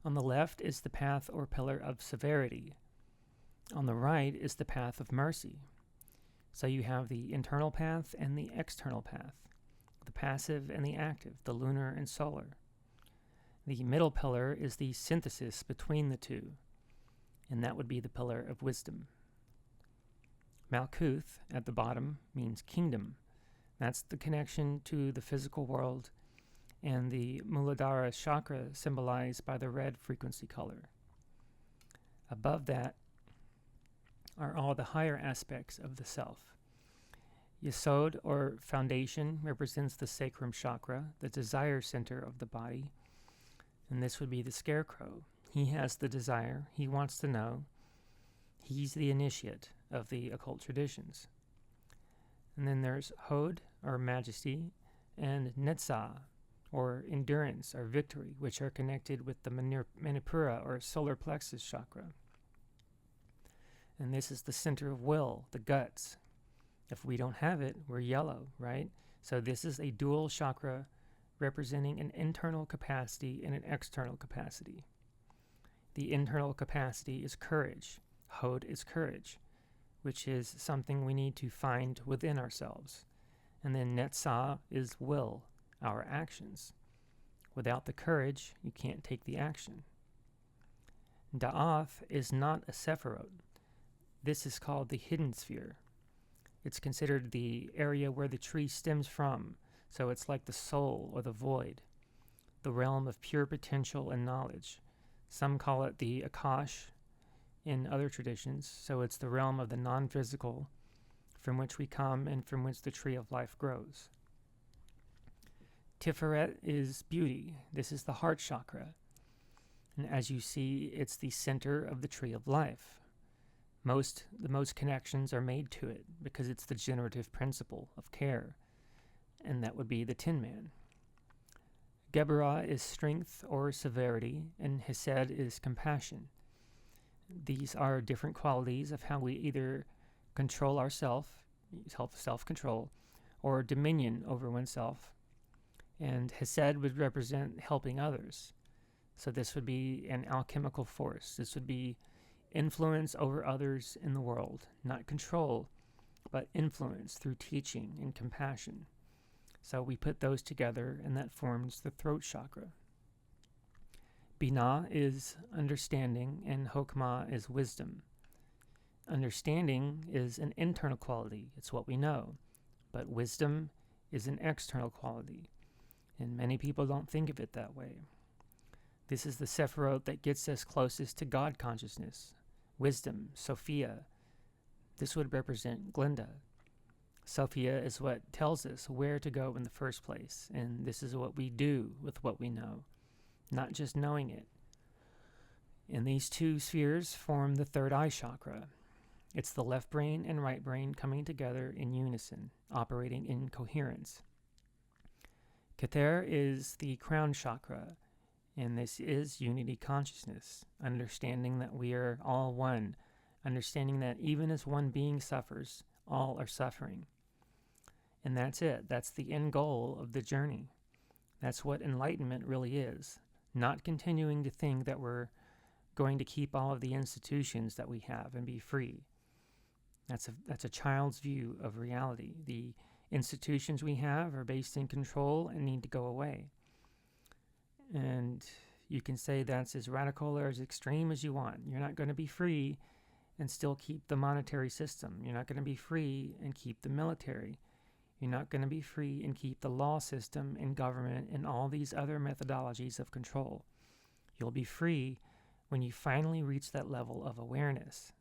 On the left is the path or pillar of severity. On the right is the path of mercy. So you have the internal path and the external path, the passive and the active, the lunar and solar. The middle pillar is the synthesis between the two, and that would be the pillar of wisdom. Malkuth at the bottom means kingdom. That's the connection to the physical world, and the Muladhara chakra symbolized by the red frequency color. Above that are all the higher aspects of the self. Yesod, or foundation, represents the sacrum chakra, the desire center of the body, and this would be the scarecrow. He has the desire, he wants to know, he's the initiate of the occult traditions. And then there's Hod, or majesty, and Netzah, or endurance, or victory, which are connected with the Manipura, or solar plexus chakra. And this is the center of will, the guts. If we don't have it, we're yellow, right? So this is a dual chakra representing an internal capacity and an external capacity. The internal capacity is courage. Hod is courage, which is something we need to find within ourselves. And then Netzah is will, our actions. Without the courage, you can't take the action. Da'ath is not a sephirot. This is called the hidden sphere. It's considered the area where the tree stems from, so it's like the soul or the void, the realm of pure potential and knowledge. Some call it the Akash in other traditions, so it's the realm of the non-physical from which we come and from which the tree of life grows. Tiferet is beauty. This is the heart chakra. And as you see, it's the center of the tree of life. The most connections are made to it because it's the generative principle of care, and that would be the Tin Man. Geburah is strength or severity, and Hesed is compassion. These are different qualities of how we either control ourselves, self-control, or dominion over oneself. And Hesed would represent helping others. So this would be an alchemical force. This would be influence over others in the world, not control, but influence through teaching and compassion. So we put those together, and that forms the throat chakra. Binah is understanding, and Hokmah is wisdom. Understanding is an internal quality. It's what we know. But wisdom is an external quality. And many people don't think of it that way. This is the Sephiroth that gets us closest to God consciousness. Wisdom, Sophia. This would represent Glinda. Sophia is what tells us where to go in the first place. And this is what we do with what we know, not just knowing it. And these two spheres form the third eye chakra. It's the left brain and right brain coming together in unison, operating in coherence. Kether is the crown chakra, and this is unity consciousness, understanding that we are all one, understanding that even as one being suffers, all are suffering. And that's it. That's the end goal of the journey. That's what enlightenment really is, not continuing to think that we're going to keep all of the institutions that we have and be free. That's a child's view of reality. The institutions we have are based in control and need to go away. And you can say that's as radical or as extreme as you want. You're not going to be free and still keep the monetary system. You're not going to be free and keep the military. You're not going to be free and keep the law system and government and all these other methodologies of control. You'll be free when you finally reach that level of awareness.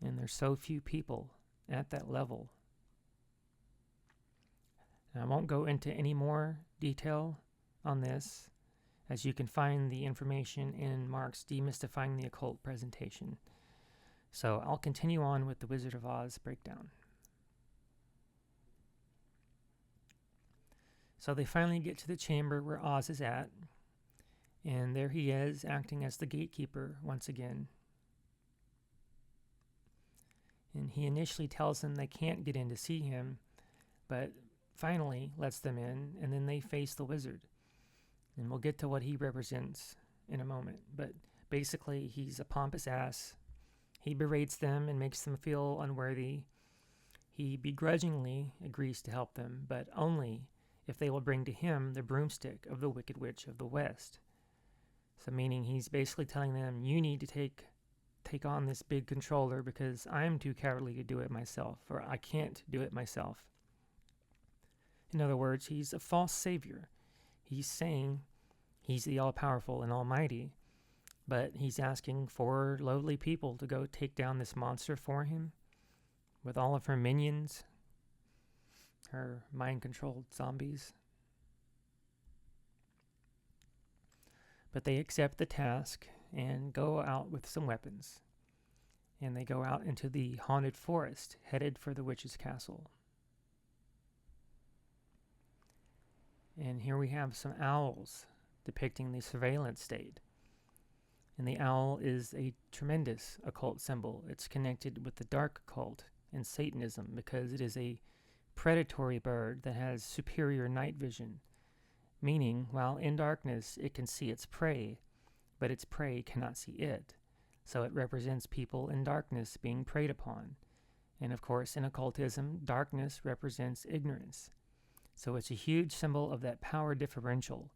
And there's so few people at that level. And I won't go into any more detail on this, as you can find the information in Mark's Demystifying the Occult presentation. So I'll continue on with the Wizard of Oz breakdown. So they finally get to the chamber where Oz is at, and there he is, acting as the gatekeeper once again. And he initially tells them they can't get in to see him, but finally lets them in, and then they face the wizard. And we'll get to what he represents in a moment. But basically, he's a pompous ass. He berates them and makes them feel unworthy. He begrudgingly agrees to help them, but only if they will bring to him the broomstick of the Wicked Witch of the West. So meaning he's basically telling them, you need to take on this big controller because I'm too cowardly to do it myself, or I can't do it myself. In other words, he's a false savior. He's saying he's the all-powerful and almighty, but he's asking for lowly people to go take down this monster for him with all of her minions, her mind-controlled zombies. But they accept the task and go out with some weapons. And they go out into the haunted forest, headed for the witch's castle. And here we have some owls depicting the surveillance state. And the owl is a tremendous occult symbol. It's connected with the dark occult and Satanism because it is a predatory bird that has superior night vision, meaning while in darkness it can see its prey, but its prey cannot see it. So it represents people in darkness being preyed upon. And of course, in occultism, darkness represents ignorance. So it's a huge symbol of that power differential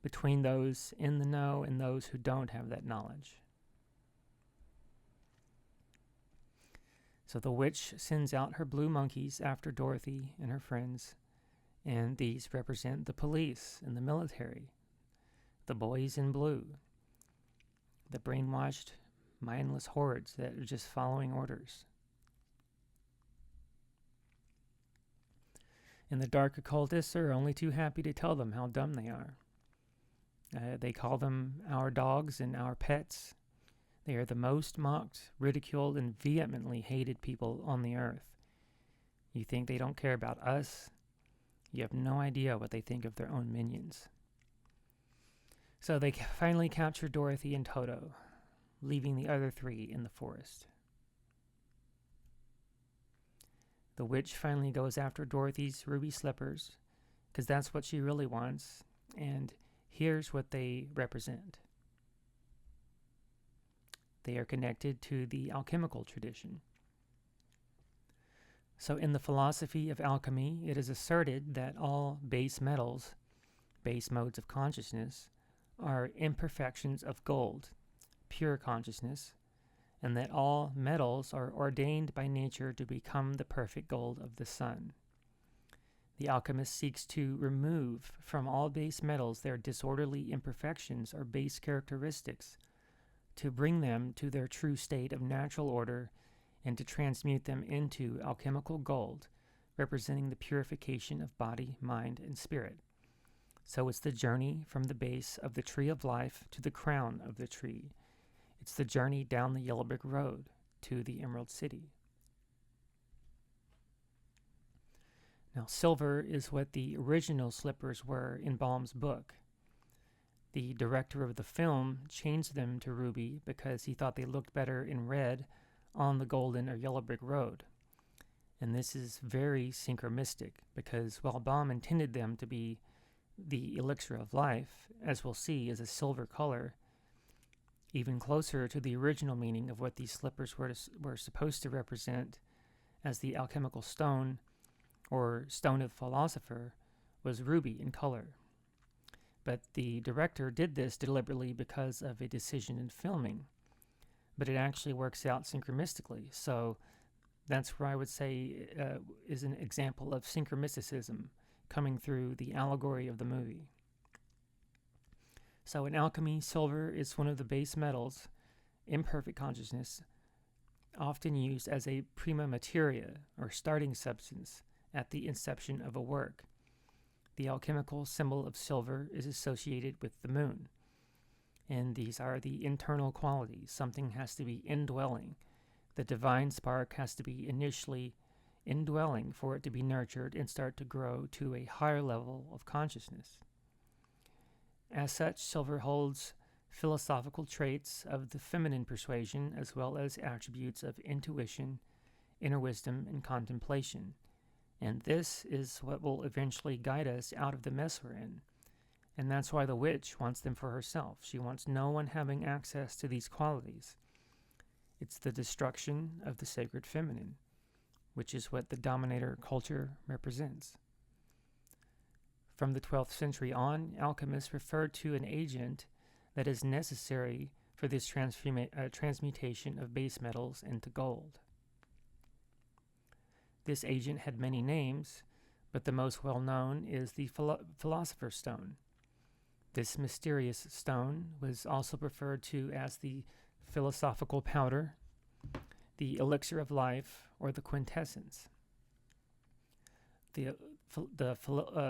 between those in the know and those who don't have that knowledge. So the witch sends out her blue monkeys after Dorothy and her friends, and these represent the police and the military, the boys in blue, the brainwashed, mindless hordes that are just following orders. And the dark occultists are only too happy to tell them how dumb they are. They call them our dogs and our pets. They are the most mocked, ridiculed, and vehemently hated people on the earth. You think they don't care about us? You have no idea what they think of their own minions. So they finally capture Dorothy and Toto, leaving the other three in the forest. The witch finally goes after Dorothy's ruby slippers, because that's what she really wants, and Here's what they represent. They are connected to the alchemical tradition. So in the philosophy of alchemy, it is asserted that all base metals, base modes of consciousness, are imperfections of gold, pure consciousness, and that all metals are ordained by nature to become the perfect gold of the sun. The alchemist seeks to remove from all base metals their disorderly imperfections or base characteristics, to bring them to their true state of natural order and to transmute them into alchemical gold, representing the purification of body, mind, and spirit. So it's the journey from the base of the tree of life to the crown of the tree. It's the journey down the yellow brick road to the Emerald City. Now, silver is what the original slippers were in Baum's book. The director of the film changed them to ruby because he thought they looked better in red on the golden or yellow brick road. And this is very synchromistic because while Baum intended them to be the elixir of life, as we'll see, is a silver color, even closer to the original meaning of what these slippers were supposed to represent as the alchemical stone or stone of philosopher, was ruby in color. But the director did this deliberately because of a decision in filming. But it actually works out synchromistically. So that's where I would say is an example of synchromysticism coming through the allegory of the movie. So in alchemy, silver is one of the base metals, imperfect consciousness, often used as a prima materia or starting substance at the inception of a work. The alchemical symbol of silver is associated with the moon. And these are the internal qualities. Something has to be indwelling. The divine spark has to be initially indwelling for it to be nurtured and start to grow to a higher level of consciousness. As such, silver holds philosophical traits of the feminine persuasion as well as attributes of intuition, inner wisdom, and contemplation. And this is what will eventually guide us out of the mess we're in. And that's why the witch wants them for herself. She wants no one having access to these qualities. It's the destruction of the sacred feminine, which is what the dominator culture represents. From the 12th century on, alchemists referred to an agent that is necessary for this transmutation of base metals into gold. This agent had many names, but the most well-known is the philosopher's stone. This mysterious stone was also referred to as the philosophical powder, the elixir of life, or the quintessence. The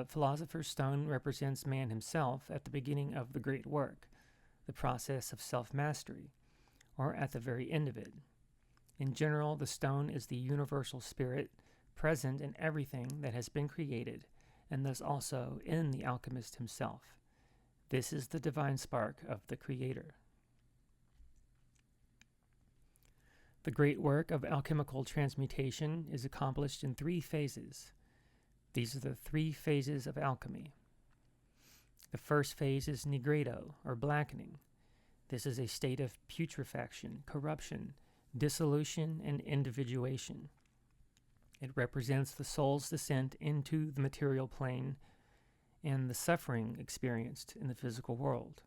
philosopher's stone represents man himself at the beginning of the great work, the process of self-mastery, or at the very end of it. In general, the stone is the universal spirit present in everything that has been created, and thus also in the alchemist himself. This is the divine spark of the Creator. The great work of alchemical transmutation is accomplished in 3 phases. These are the 3 phases of alchemy. The first phase is nigredo, or blackening. This is a state of putrefaction, corruption, dissolution, and individuation. It represents the soul's descent into the material plane and the suffering experienced in the physical world.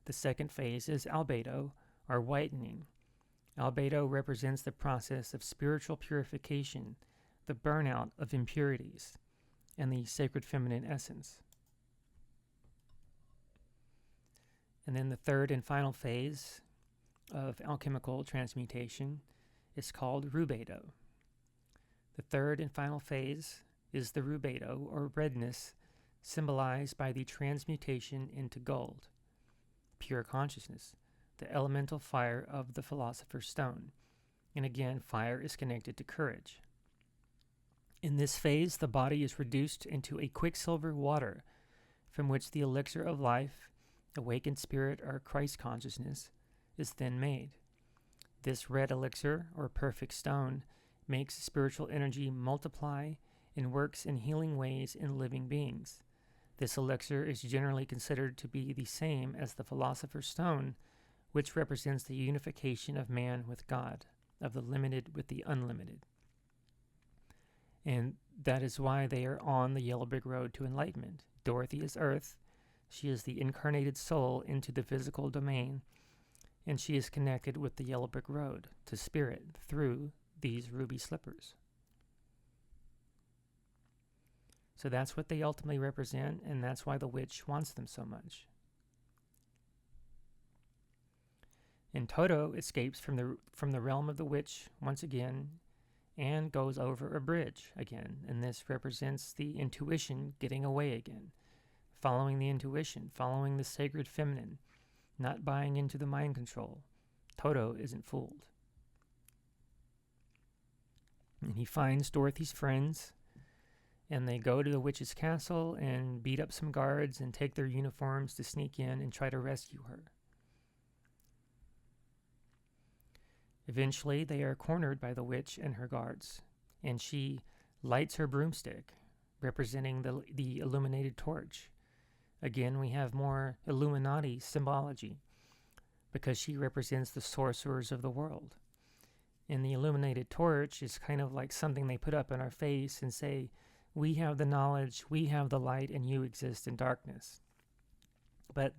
The second phase is albedo, or whitening. Albedo represents the process of spiritual purification, the burnout of impurities, and the sacred feminine essence. And then the third and final phase of alchemical transmutation is called rubedo. The third and final phase is the rubedo, or redness, symbolized by the transmutation into gold, pure consciousness, the elemental fire of the philosopher's stone. And again, fire is connected to courage. In this phase, the body is reduced into a quicksilver water from which the elixir of life, awakened spirit, or Christ consciousness, is then made. This red elixir, or perfect stone, makes spiritual energy multiply and works in healing ways in living beings. This elixir is generally considered to be the same as the Philosopher's Stone, which represents the unification of man with God, of the limited with the unlimited. And that is why they are on the yellow brick road to enlightenment. Dorothy is Earth. She is the incarnated soul into the physical domain, and she is connected with the yellow brick road to spirit through these ruby slippers. So that's what they ultimately represent, and that's why the witch wants them so much. And Toto escapes from the realm of the witch once again and goes over a bridge again. And this represents the intuition getting away again, following the intuition, following the sacred feminine, not buying into the mind control. Toto isn't fooled. And he finds Dorothy's friends, and they go to the witch's castle and beat up some guards and take their uniforms to sneak in and try to rescue her. Eventually, they are cornered by the witch and her guards, and she lights her broomstick, representing the illuminated torch. Again, we have more Illuminati symbology, because she represents the sorcerers of the world. And the illuminated torch is kind of like something they put up in our face and say, we have the knowledge, we have the light, and you exist in darkness. But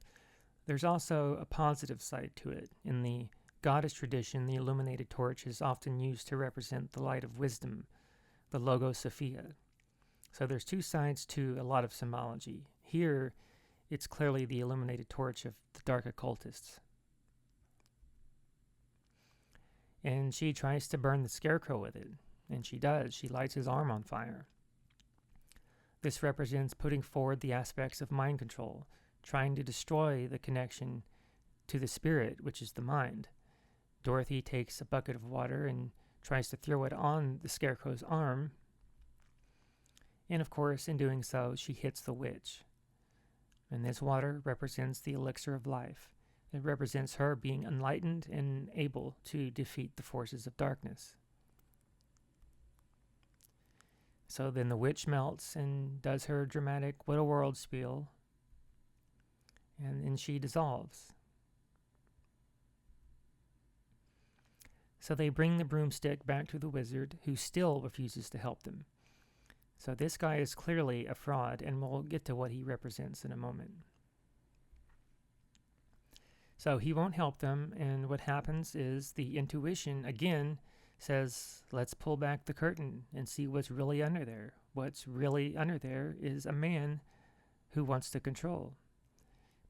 there's also a positive side to it. In the Goddess tradition, the illuminated torch is often used to represent the light of wisdom, the Logos Sophia. So there's two sides to a lot of symbology. Here, it's clearly the illuminated torch of the dark occultists. And she tries to burn the scarecrow with it, and she does. She lights his arm on fire. This represents putting forward the aspects of mind control, trying to destroy the connection to the spirit, which is the mind. Dorothy takes a bucket of water and tries to throw it on the scarecrow's arm. And of course, in doing so, she hits the witch. And this water represents the elixir of life. It represents her being enlightened and able to defeat the forces of darkness. So then the witch melts and does her dramatic "What a World" spiel, and then she dissolves. So they bring the broomstick back to the wizard, who still refuses to help them. So this guy is clearly a fraud, and we'll get to what he represents in a moment. So he won't help them, and what happens is the intuition, again, says, let's pull back the curtain and see what's really under there. What's really under there is a man who wants to control.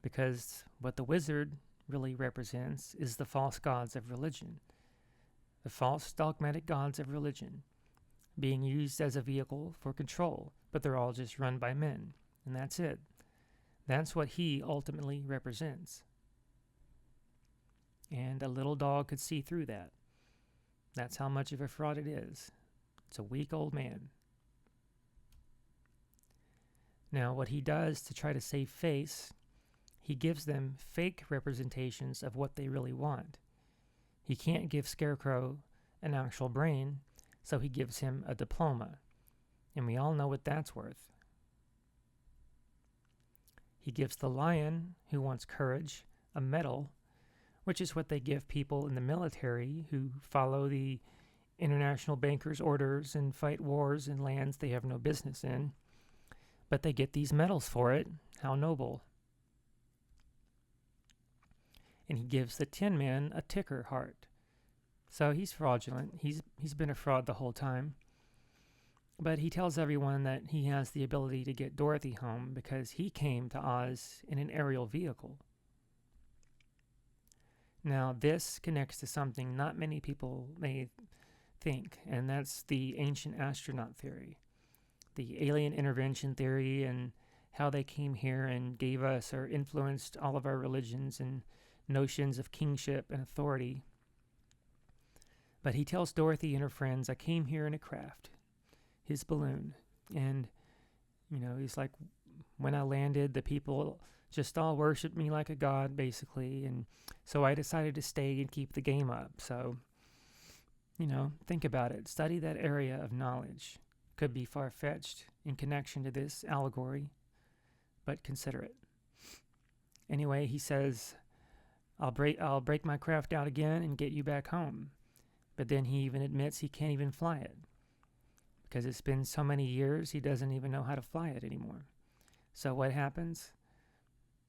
Because what the wizard really represents is the false gods of religion. The false dogmatic gods of religion being used as a vehicle for control, but they're all just run by men, and that's it. That's what he ultimately represents. And a little dog could see through that. That's how much of a fraud it is. It's a weak old man. Now, what he does to try to save face, he gives them fake representations of what they really want. He can't give Scarecrow an actual brain, so he gives him a diploma. And we all know what that's worth. He gives the lion, who wants courage, a medal, which is what they give people in the military who follow the international bankers' orders and fight wars in lands they have no business in. But they get these medals for it. How noble. And he gives the Tin Man a ticker heart. So he's fraudulent. He's been a fraud the whole time. But he tells everyone that he has the ability to get Dorothy home because he came to Oz in an aerial vehicle. Now, this connects to something not many people may think, and that's the ancient astronaut theory, the alien intervention theory, and how they came here and gave us or influenced all of our religions and notions of kingship and authority. But he tells Dorothy and her friends, I came here in a craft, his balloon. And, he's like, when I landed, the people just all worshiped me like a god, basically. And so I decided to stay and keep the game up. So, think about it. Study that area of knowledge. Could be far-fetched in connection to this allegory. but consider it. Anyway, he says, I'll break my craft out again and get you back home. But then he even admits he can't even fly it, because it's been so many years he doesn't even know how to fly it anymore. So what happens?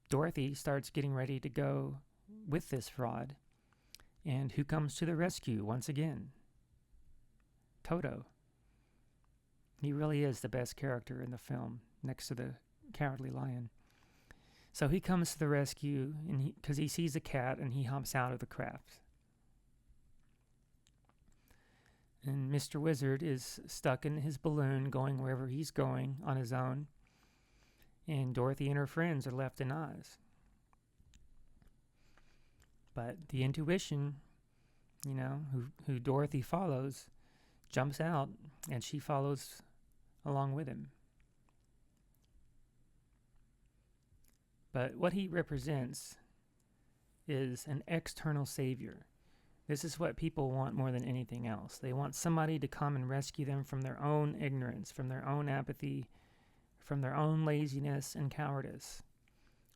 Dorothy starts getting ready to go with this fraud. And who comes to the rescue once again? Toto. He really is the best character in the film, next to the Cowardly Lion. So he comes to the rescue because he sees a cat and he hops out of the craft. And Mr. Wizard is stuck in his balloon going wherever he's going on his own. And Dorothy and her friends are left in Oz. But the intuition, who Dorothy follows, jumps out and she follows along with him. But what he represents is an external savior. This is what people want more than anything else. They want somebody to come and rescue them from their own ignorance, from their own apathy, from their own laziness and cowardice.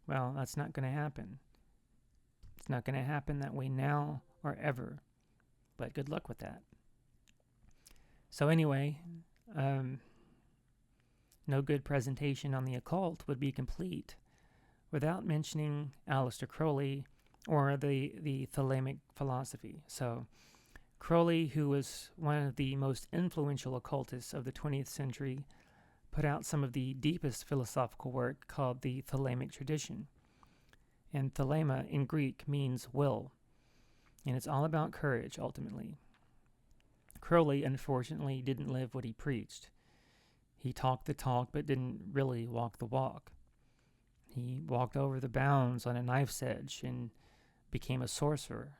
Well, that's not going to happen. It's not going to happen that way now or ever. But good luck with that. So anyway, no good presentation on the occult would be complete without mentioning Aleister Crowley or the Thelemic philosophy. So Crowley, who was one of the most influential occultists of the 20th century, put out some of the deepest philosophical work called the Thelemic tradition. And thelema in Greek means will, and it's all about courage, ultimately. Crowley, unfortunately, didn't live what he preached. He talked the talk, but didn't really walk the walk. He walked over the bounds on a knife's edge and became a sorcerer.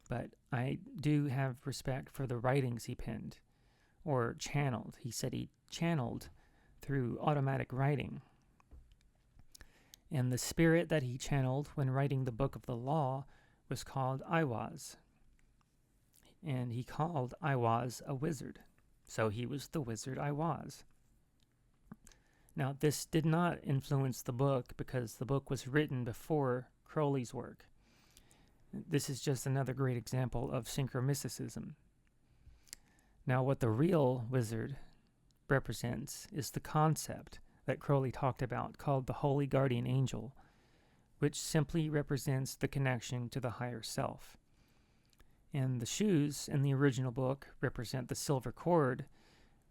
But I do have respect for the writings he penned, or channeled. He said he channeled through automatic writing. And the spirit that he channeled when writing the Book of the Law was called Aiwaz. And he called Aiwaz a wizard. So he was the wizard Aiwaz. Now, this did not influence the book because the book was written before Crowley's work. This is just another great example of synchromysticism. Now, what the real wizard represents is the concept that Crowley talked about called the Holy Guardian Angel, which simply represents the connection to the higher self. And the shoes in the original book represent the silver cord,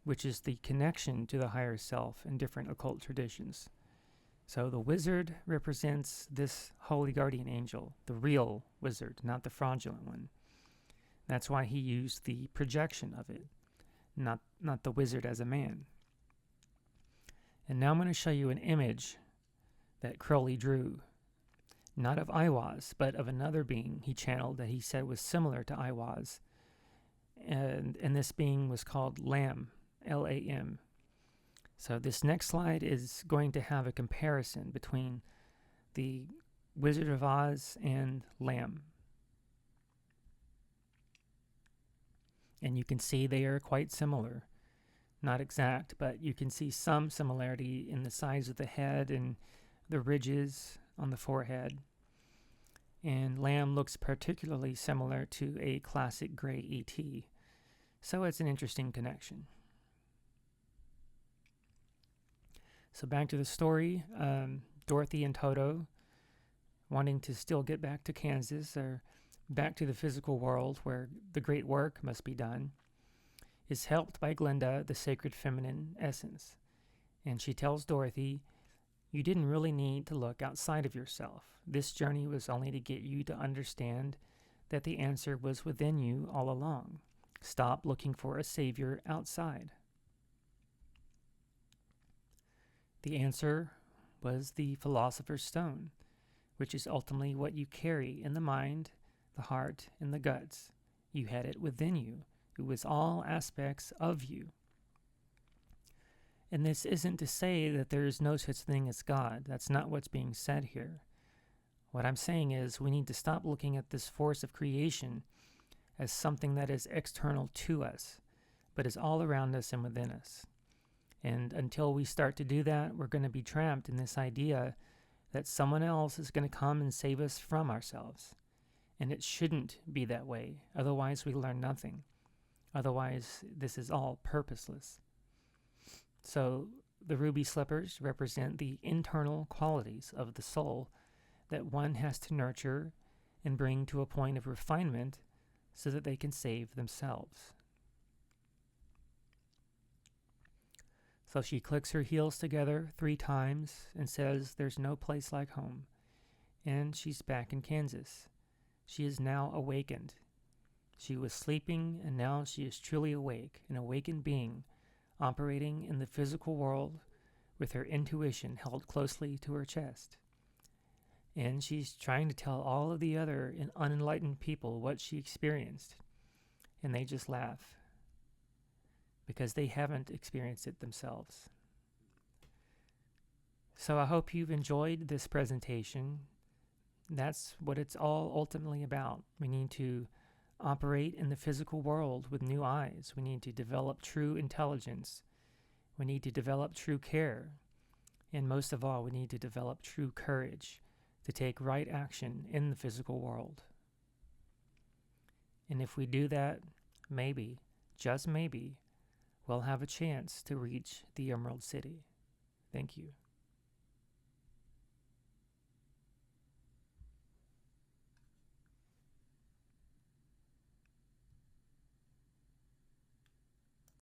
which is the connection to the higher self in different occult traditions. So the wizard represents this holy guardian angel, the real wizard, not the fraudulent one. That's why he used the projection of it, not the wizard as a man. And now I'm going to show you an image that Crowley drew, not of Aiwaz, but of another being he channeled that he said was similar to Aiwaz. And this being was called Lam, L-A-M. So this next slide is going to have a comparison between the Wizard of Oz and Lam. And you can see they are quite similar. Not exact, but you can see some similarity in the size of the head and the ridges on the forehead. And Lam looks particularly similar to a classic gray ET. So it's an interesting connection. So back to the story. Dorothy and Toto, wanting to still get back to Kansas or back to the physical world where the great work must be done, is helped by Glinda, the sacred feminine essence. And she tells Dorothy, you didn't really need to look outside of yourself. This journey was only to get you to understand that the answer was within you all along. Stop looking for a savior outside. The answer was the Philosopher's Stone, which is ultimately what you carry in the mind, the heart, and the guts. You had it within you. It was all aspects of you. And this isn't to say that there is no such thing as God. That's not what's being said here. What I'm saying is we need to stop looking at this force of creation as something that is external to us, but is all around us and within us. And until we start to do that, we're going to be trapped in this idea that someone else is going to come and save us from ourselves. And it shouldn't be that way. Otherwise, we learn nothing. Otherwise, this is all purposeless. So, the ruby slippers represent the internal qualities of the soul that one has to nurture and bring to a point of refinement so that they can save themselves. So she clicks her heels together 3 times and says there's no place like home. And she's back in Kansas. She is now awakened. She was sleeping, and now she is truly awake, an awakened being, operating in the physical world with her intuition held closely to her chest. And she's trying to tell all of the other unenlightened people what she experienced. And they just laugh, because they haven't experienced it themselves. So I hope you've enjoyed this presentation. That's what it's all ultimately about. We need to operate in the physical world with new eyes. We need to develop true intelligence. We need to develop true care. And most of all, we need to develop true courage to take right action in the physical world. And if we do that, maybe, just maybe, we'll have a chance to reach the Emerald City. Thank you.